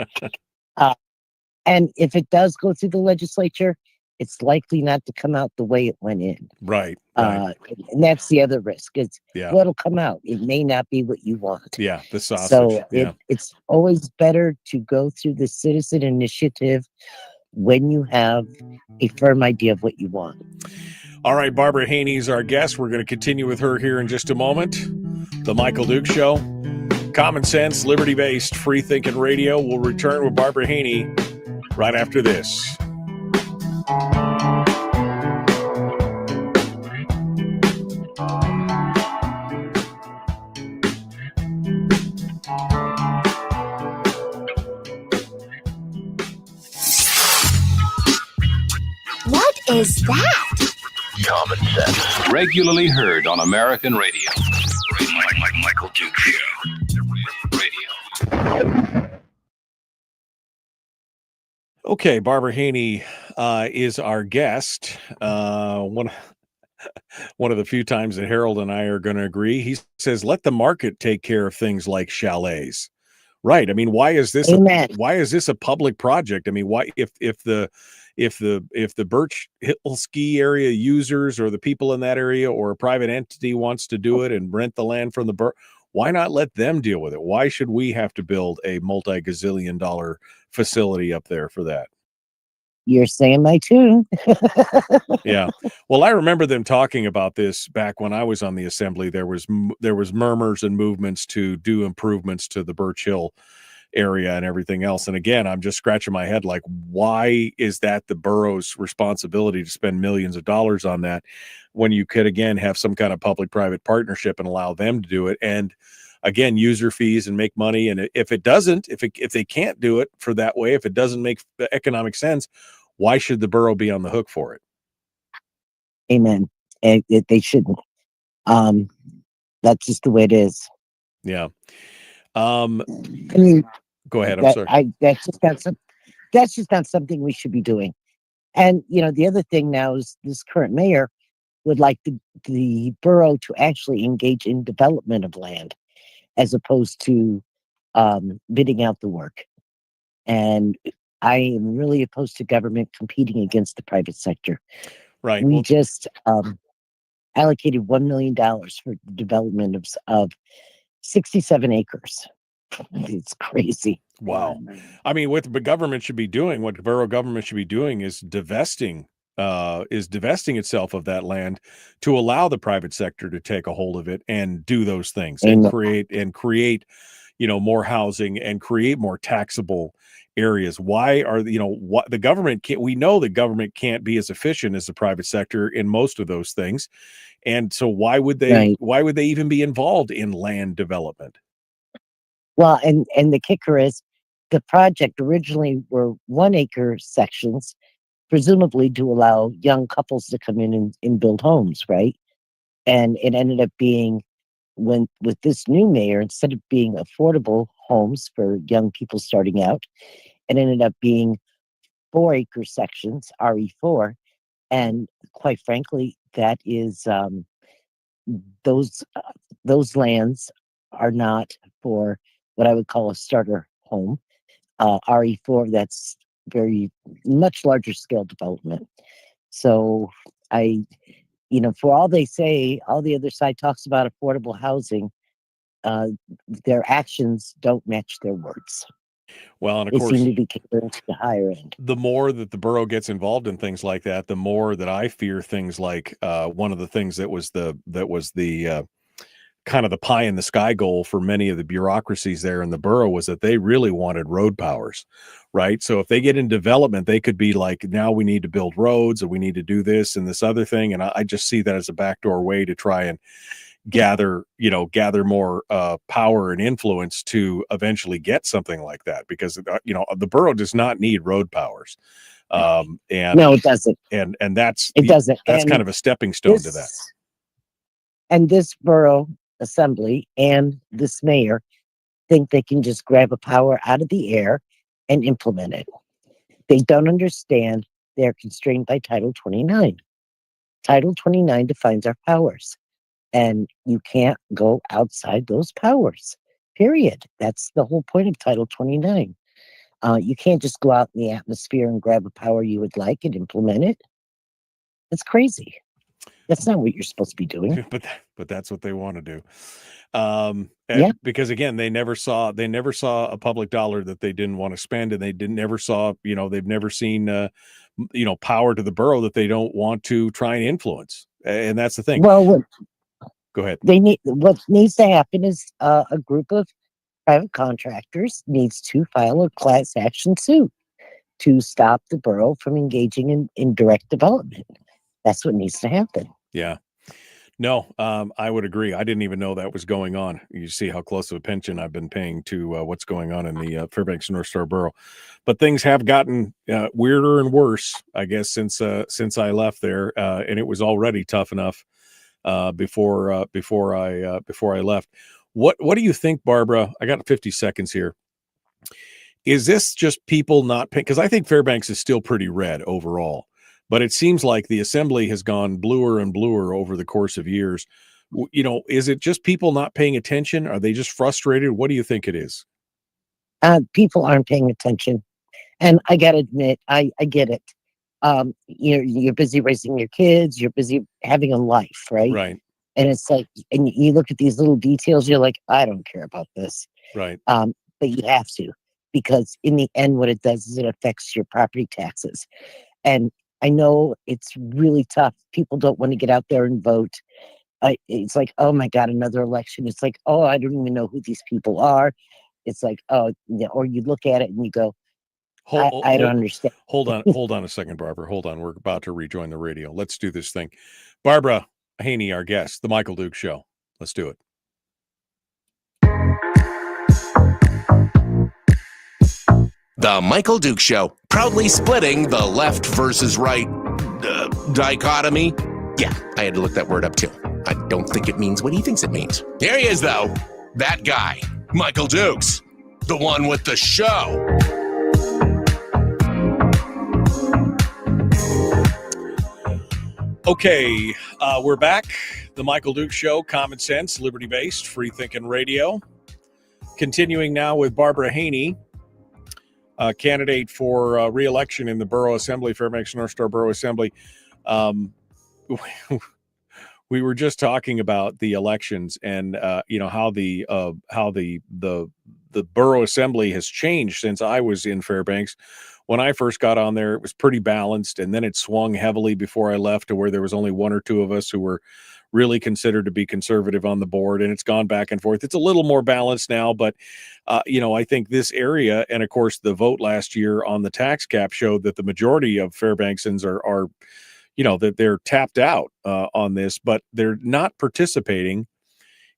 And if it does go through the legislature, it's likely not to come out the way it went in. Right. And that's the other risk. It's what'll come out. It may not be what you want. Yeah, the sausage. So it's always better to go through the citizen initiative when you have a firm idea of what you want. All right, Barbara Haney is our guest. We're going to continue with her here in just a moment. The Michael Duke Show. Common sense, liberty-based, free-thinking radio. We'll return with Barbara Haney right after this. What is that? Common sense. Regularly heard on American radio. Michael Duke Show. Radio. Okay, Barbara Haney is our guest. One of the few times that Harold and I are going to agree. He says, let the market take care of things like chalets. Right. I mean, why is this a public project? I mean, why if the Birch Hill ski area users or the people in that area or a private entity wants to do it and rent the land from the Birch, why not let them deal with it? Why should we have to build a multi-gazillion dollar facility up there for that? You're saying my tune. Yeah. Well, I remember them talking about this back when I was on the assembly. There was murmurs and movements to do improvements to the Birch Hill area and everything else. And again, I'm just scratching my head like, why is that the borough's responsibility to spend millions of dollars on that when you could, again, have some kind of public-private partnership and allow them to do it? And again, user fees and make money. And if they can't do it for that way, if it doesn't make economic sense, why should the borough be on the hook for it? Amen. They shouldn't. That's just the way it is. Yeah. I mean, go ahead. I'm sorry. That's just not something we should be doing. And the other thing now is this current mayor would like the borough to actually engage in development of land as opposed to bidding out the work. And I am really opposed to government competing against the private sector. Right. We just allocated $1 million for the development of 67 acres. It's crazy. Wow. I mean, what the government should be doing, what the borough government should be doing is divesting itself of that land to allow the private sector to take a hold of it and do those things and create, more housing and create more taxable areas. Why are what the government can't? We know the government can't be as efficient as the private sector in most of those things, and so why would they? Right. Why would they even be involved in land development? Well, and the kicker is, the project originally were 1 acre sections, presumably to allow young couples to come in and build homes, right? And it ended up being, with this new mayor, instead of being affordable homes for young people starting out, it ended up being 4 acre sections, RE4. And quite frankly, that is those lands are not for what I would call a starter home. RE4, that's very much larger scale development. So for all they say, all the other side talks about affordable housing, their actions don't match their words. Well, and of they course, seem to be catering to the higher end. The more that the borough gets involved in things like that, the more that I fear things like one of the things that was the kind of the pie in the sky goal for many of the bureaucracies there in the borough was that they really wanted road powers, right? So if they get in development, they could be like, now we need to build roads and we need to do this and this other thing. And I just see that as a backdoor way to try and gather more power and influence to eventually get something like that, because the borough does not need road powers. And no, it doesn't. And that's kind of a stepping stone to that. And this borough assembly and this mayor think they can just grab a power out of the air and implement it. They don't understand they're constrained by Title 29. Title 29 defines our powers, and you can't go outside those powers, period. That's the whole point of Title 29. You can't just go out in the atmosphere and grab a power you would like and implement it. That's crazy. That's not what you're supposed to be doing. But that's what they want to do. Because again, they never saw a public dollar that they didn't want to spend, and they've never seen power to the borough that they don't want to try and influence. And that's the thing. Well, go ahead. What needs to happen is a group of private contractors needs to file a class action suit to stop the borough from engaging in direct development. That's what needs to happen. Yeah. No, I would agree. I didn't even know that was going on. You see how close of a pension I've been paying to what's going on in the Fairbanks North Star Borough. But things have gotten weirder and worse, I guess, since I left there, and it was already tough enough before I left. What do you think, Barbara? I got 50 seconds here. Is this just people not paying? Because I think Fairbanks is still pretty red overall. But it seems like the assembly has gone bluer and bluer over the course of years. Is it just people not paying attention? Are they just frustrated? What do you think it is? People aren't paying attention. And I got to admit, I get it. You're busy raising your kids. You're busy having a life, right? Right. And it's like, and you look at these little details, you're like, I don't care about this. Right. But you have to, because in the end, what it does is it affects your property taxes. And I know it's really tough. People don't want to get out there and vote. It's like, oh my God, another election. It's like, oh, I don't even know who these people are. It's like, oh, or you look at it and you go, I don't understand. Hold on a second, Barbara. Hold on. We're about to rejoin the radio. Let's do this thing. Barbara Haney, our guest, The Michael Duke Show. Let's do it. The Michael Duke Show, proudly splitting the left versus right dichotomy. Yeah, I had to look that word up too. I don't think it means what he thinks it means. Here he is, though. That guy, Michael Dukes, the one with the show. Okay, we're back. The Michael Duke Show, common sense, liberty-based, free-thinking radio. Continuing now with Barbara Haney. candidate for re-election in the Borough Assembly, Fairbanks North Star Borough Assembly. We were just talking about the elections and how the Borough Assembly has changed since I was in Fairbanks. When I first got on there, it was pretty balanced, and then it swung heavily before I left to where there was only one or two of us who were really considered to be conservative on the board, and it's gone back and forth. It's a little more balanced now, but I think this area, and of course the vote last year on the tax cap showed that the majority of Fairbanksans are that they're tapped out on this, but they're not participating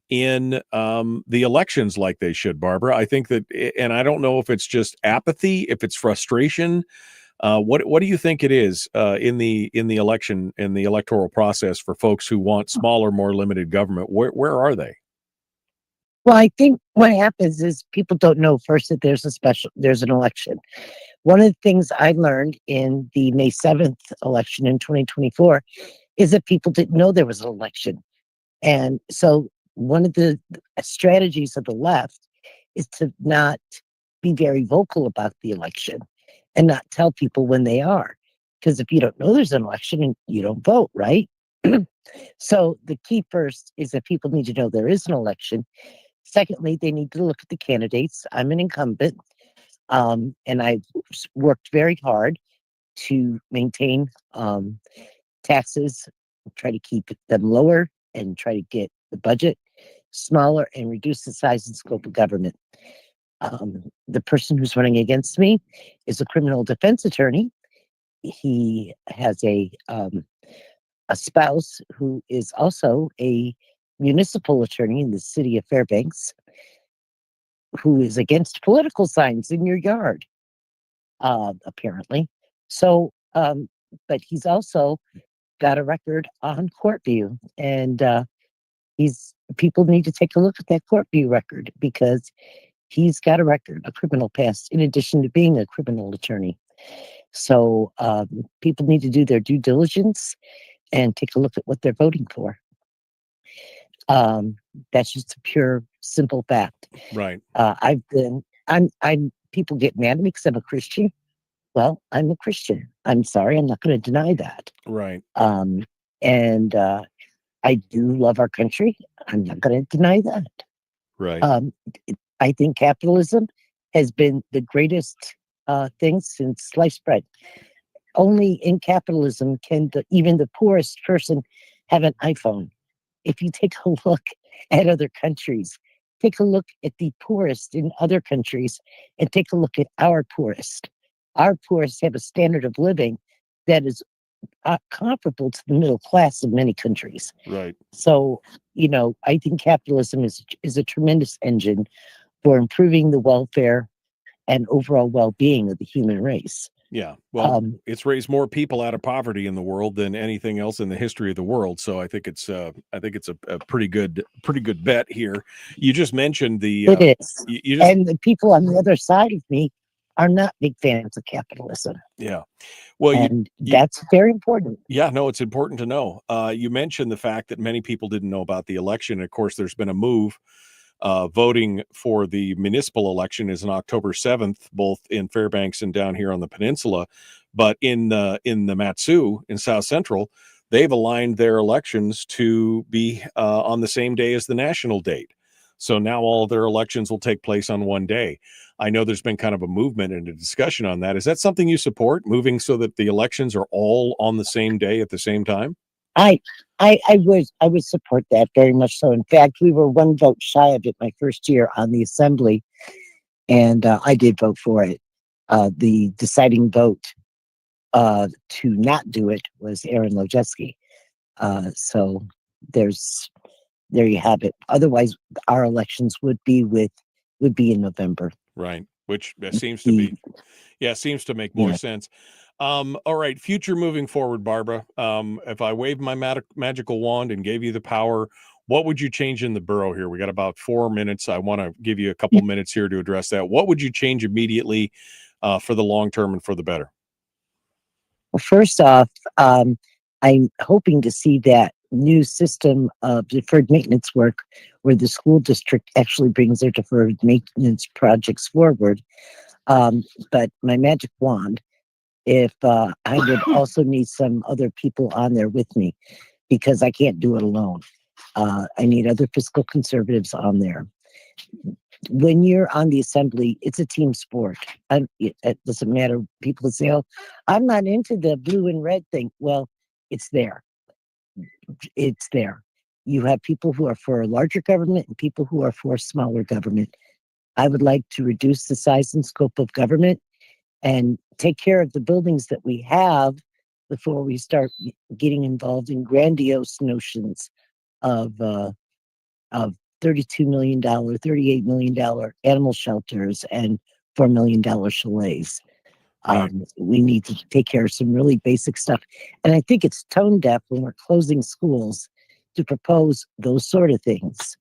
in the elections like they should, Barbara. I think that, and I don't know if it's just apathy, if it's frustration. What do you think it is in the election, in the electoral process for folks who want smaller, more limited government? Where are they? Well, I think what happens is people don't know first that there's an election. One of the things I learned in the May 7th election in 2024 is that people didn't know there was an election. And so one of the strategies of the left is to not be very vocal about the election and not tell people when they are. Because if you don't know there's an election, you don't vote, right? So the key first is that people need to know there is an election. Secondly, they need to look at the candidates. I'm an incumbent, and I've worked very hard to maintain taxes, try to keep them lower, and try to get the budget smaller and reduce the size and scope of government. The person who's running against me is a criminal defense attorney. He has a spouse who is also a municipal attorney in the city of Fairbanks, who is against political signs in your yard, apparently. So, but he's also got a record on Courtview, and people need to take a look at that Courtview record because he's got a record, a criminal past, in addition to being a criminal attorney. So people need to do their due diligence and take a look at what they're voting for. That's just a pure, simple fact. Right. People get mad at me because I'm a Christian. Well, I'm a Christian. I'm sorry. I'm not going to deny that. Right. And I do love our country. I'm not going to deny that. Right. I think capitalism has been the greatest thing since sliced bread. Only in capitalism can even the poorest person have an iPhone. If you take a look at other countries, take a look at the poorest in other countries, and take a look at our poorest. Our poorest have a standard of living that is comparable to the middle class of many countries. Right. So, I think capitalism is a tremendous engine for improving the welfare and overall well-being of the human race. Yeah. Well, it's raised more people out of poverty in the world than anything else in the history of the world. So I think it's a pretty good bet here. You just mentioned it is. And the people on the other side of me are not big fans of capitalism. Yeah. Well, that's very important. Yeah, no, it's important to know. You mentioned the fact that many people didn't know about the election. Of course, there's been a move. Voting for the municipal election is on October 7th, both in Fairbanks and down here on the peninsula. But in the Matsu in South Central, they've aligned their elections to be on the same day as the national date. So now all of their elections will take place on one day. I know there's been kind of a movement and a discussion on that. Is that something you support, moving so that the elections are all on the same day at the same time? I would support that very much so. In fact, we were one vote shy of it my first year on the assembly, and I did vote for it. The deciding vote to not do it was Aaron Lojeski. So there you have it. Otherwise, our elections would be in November. Right, which seems to seems to make more sense. All right, future moving forward, Barbara. If I waved my magical wand and gave you the power, what would you change in the borough here? We got about 4 minutes. I want to give you a couple minutes here to address that. What would you change immediately for the long term and for the better? Well, first off, I'm hoping to see that new system of deferred maintenance work where the school district actually brings their deferred maintenance projects forward. But my magic wand, if I would also need some other people on there with me because I can't do it alone. I need other fiscal conservatives on there. When you're on the assembly, it's a team sport. It doesn't matter. People say, "Oh, I'm not into the blue and red thing." Well, it's there. It's there. You have people who are for a larger government and people who are for smaller government. I would like to reduce the size and scope of government and take care of the buildings that we have before we start getting involved in grandiose notions of $32 million, $38 million animal shelters and $4 million chalets. We need to take care of some really basic stuff. And I think it's tone deaf when we're closing schools to propose those sort of things.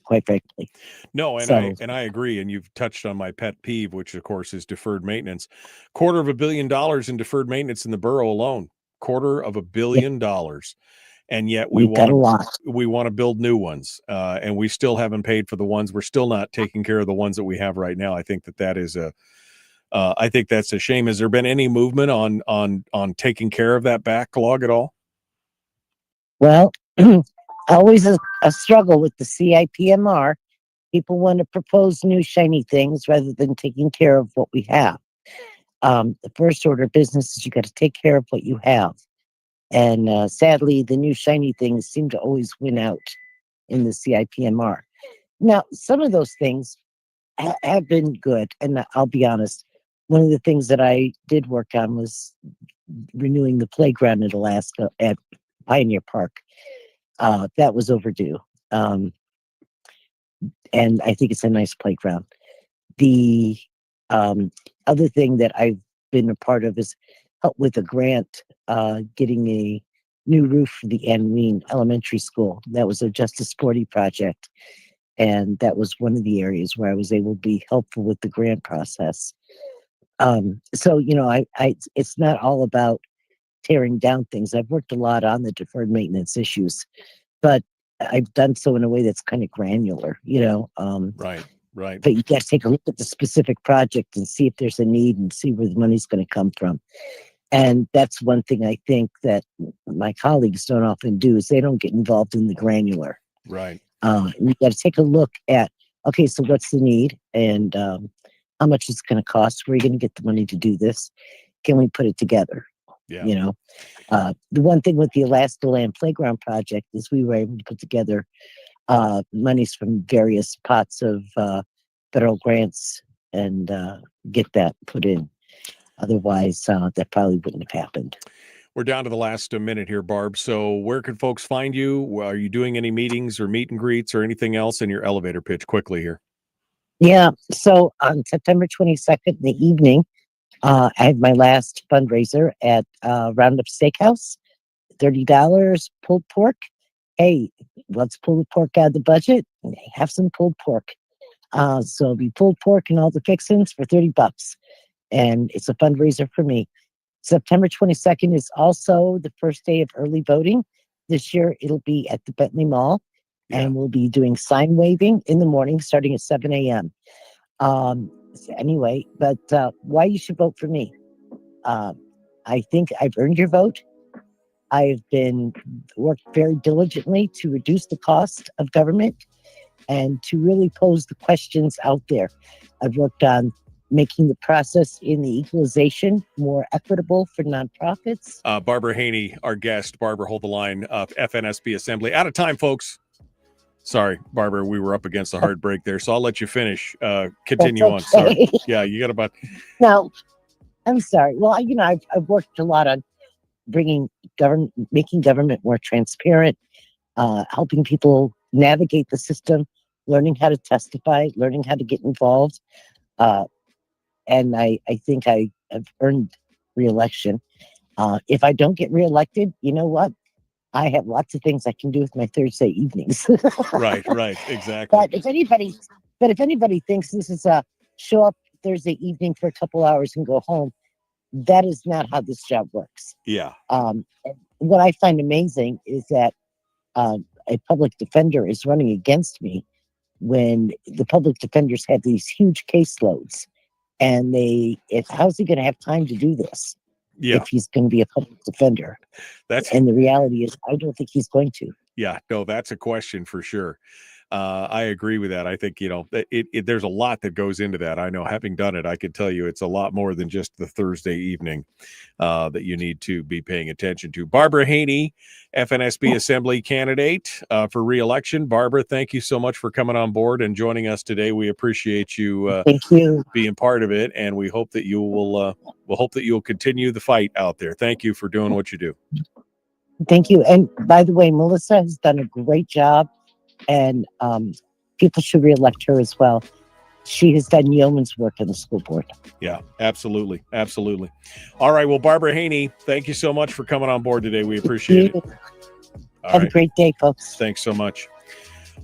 Quite frankly. No, and I agree. And you've touched on my pet peeve, which of course is deferred maintenance. $250 million in deferred maintenance in the borough alone. $250 million. And yet we want to build new ones. And we still haven't paid for the ones. We're still not taking care of the ones that we have right now. I think that is I think that's a shame. Has there been any movement on taking care of that backlog at all? Well, always a struggle with the CIPMR. People want to propose new shiny things rather than taking care of what we have. The first order of business is you got to take care of what you have. And sadly, the new shiny things seem to always win out in the CIPMR. Now, some of those things have been good. And I'll be honest, one of the things that I did work on was renewing the playground in Alaska at Pioneer Park. That was overdue. And I think it's a nice playground. The other thing that I've been a part of is help with a grant, getting a new roof for the Ann Ween Elementary School. That was a Justice Sporty project. And that was one of the areas where I was able to be helpful with the grant process. So, it's not all about tearing down things. I've worked a lot on the deferred maintenance issues, but I've done so in a way that's kind of granular, Right. But you got to take a look at the specific project and see if there's a need and see where the money's going to come from. And that's one thing I think that my colleagues don't often do is they don't get involved in the granular. Right. You got to take a look at, okay, so what's the need and how much it's going to cost? Where are you going to get the money to do this? Can we put it together? Yeah. The one thing with the Alaska Land Playground project is we were able to put together monies from various pots of federal grants and get that put in. Otherwise, that probably wouldn't have happened. We're down to the last minute here, Barb. So where can folks find you? Are you doing any meetings or meet and greets or anything else in your elevator pitch quickly here? Yeah. So on September 22nd in the evening, I had my last fundraiser at Roundup Steakhouse. $30 pulled pork. Hey, let's pull the pork out of the budget and have some pulled pork. So it'll be pulled pork and all the fixings for $30. And it's a fundraiser for me. September 22nd is also the first day of early voting. This year, it'll be at the Bentley Mall. Yeah. And we'll be doing sign waving in the morning starting at 7 a.m. Anyway, but why you should vote for me? I think I've earned your vote. I've been worked very diligently to reduce the cost of government and to really pose the questions out there. I've worked on making the process in the equalization more equitable for nonprofits. Barbara Haney, our guest. Barbara, hold the line. FNSB Assembly. Out of time, folks. Sorry, Barbara, we were up against a hard break there, so I'll let you finish. Continue on. Sorry. Yeah, you got about... No, I'm sorry. Well, I've worked a lot on making government more transparent, helping people navigate the system, learning how to testify, learning how to get involved. And I think I have earned re-election. If I don't get reelected, you know what? I have lots of things I can do with my Thursday evenings. Right, exactly. But if anybody thinks this is a show up Thursday evening for a couple hours and go home, that is not how this job works. Yeah. What I find amazing is that a public defender is running against me when the public defenders have these huge caseloads And how's he going to have time to do this if he's going to be a public defender? And the reality is, I don't think he's going to. Yeah, no, that's a question for sure. I agree with that. I think, there's a lot that goes into that. I know, having done it, I can tell you it's a lot more than just the Thursday evening that you need to be paying attention to. Barbara Haney, FNSB Assembly candidate for re-election. Barbara, thank you so much for coming on board and joining us today. We appreciate you, thank you, being part of it, and we hope that you will. We'll hope that you'll continue the fight out there. Thank you for doing what you do. Thank you. And by the way, Melissa has done a great job. And people should reelect her as well. She has done yeoman's work in the school board. Yeah, absolutely. Absolutely. All right. Well, Barbara Haney, thank you so much for coming on board today. We appreciate it. Have a great day, folks. Thanks so much.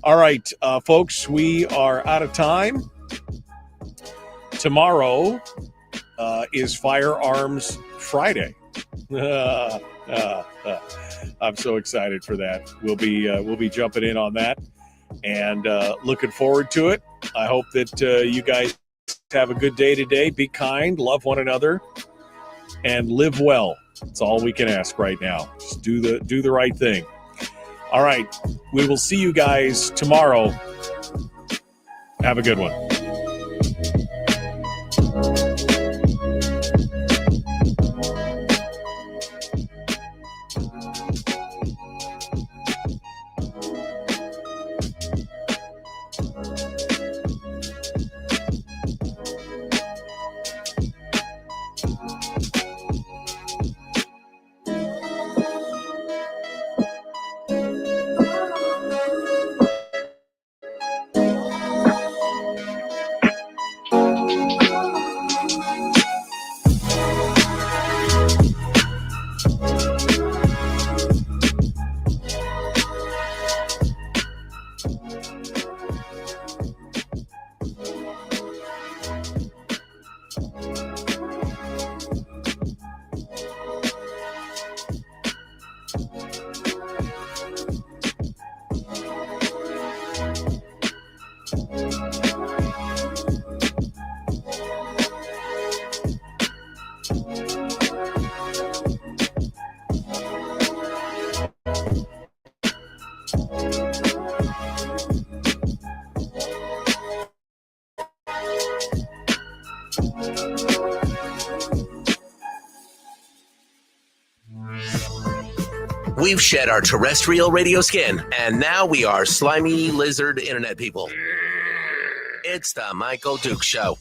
All right, folks, we are out of time. Tomorrow is Firearms Friday. I'm so excited for that. We'll be jumping in on that and looking forward to it. I hope that you guys have a good day today. Be kind, love one another, and live well. That's all we can ask right now. Just do the right thing. All right, we will see you guys tomorrow. Have a good one. We've shed our terrestrial radio skin, and now we are slimy lizard internet people. It's the Michael Duke Show.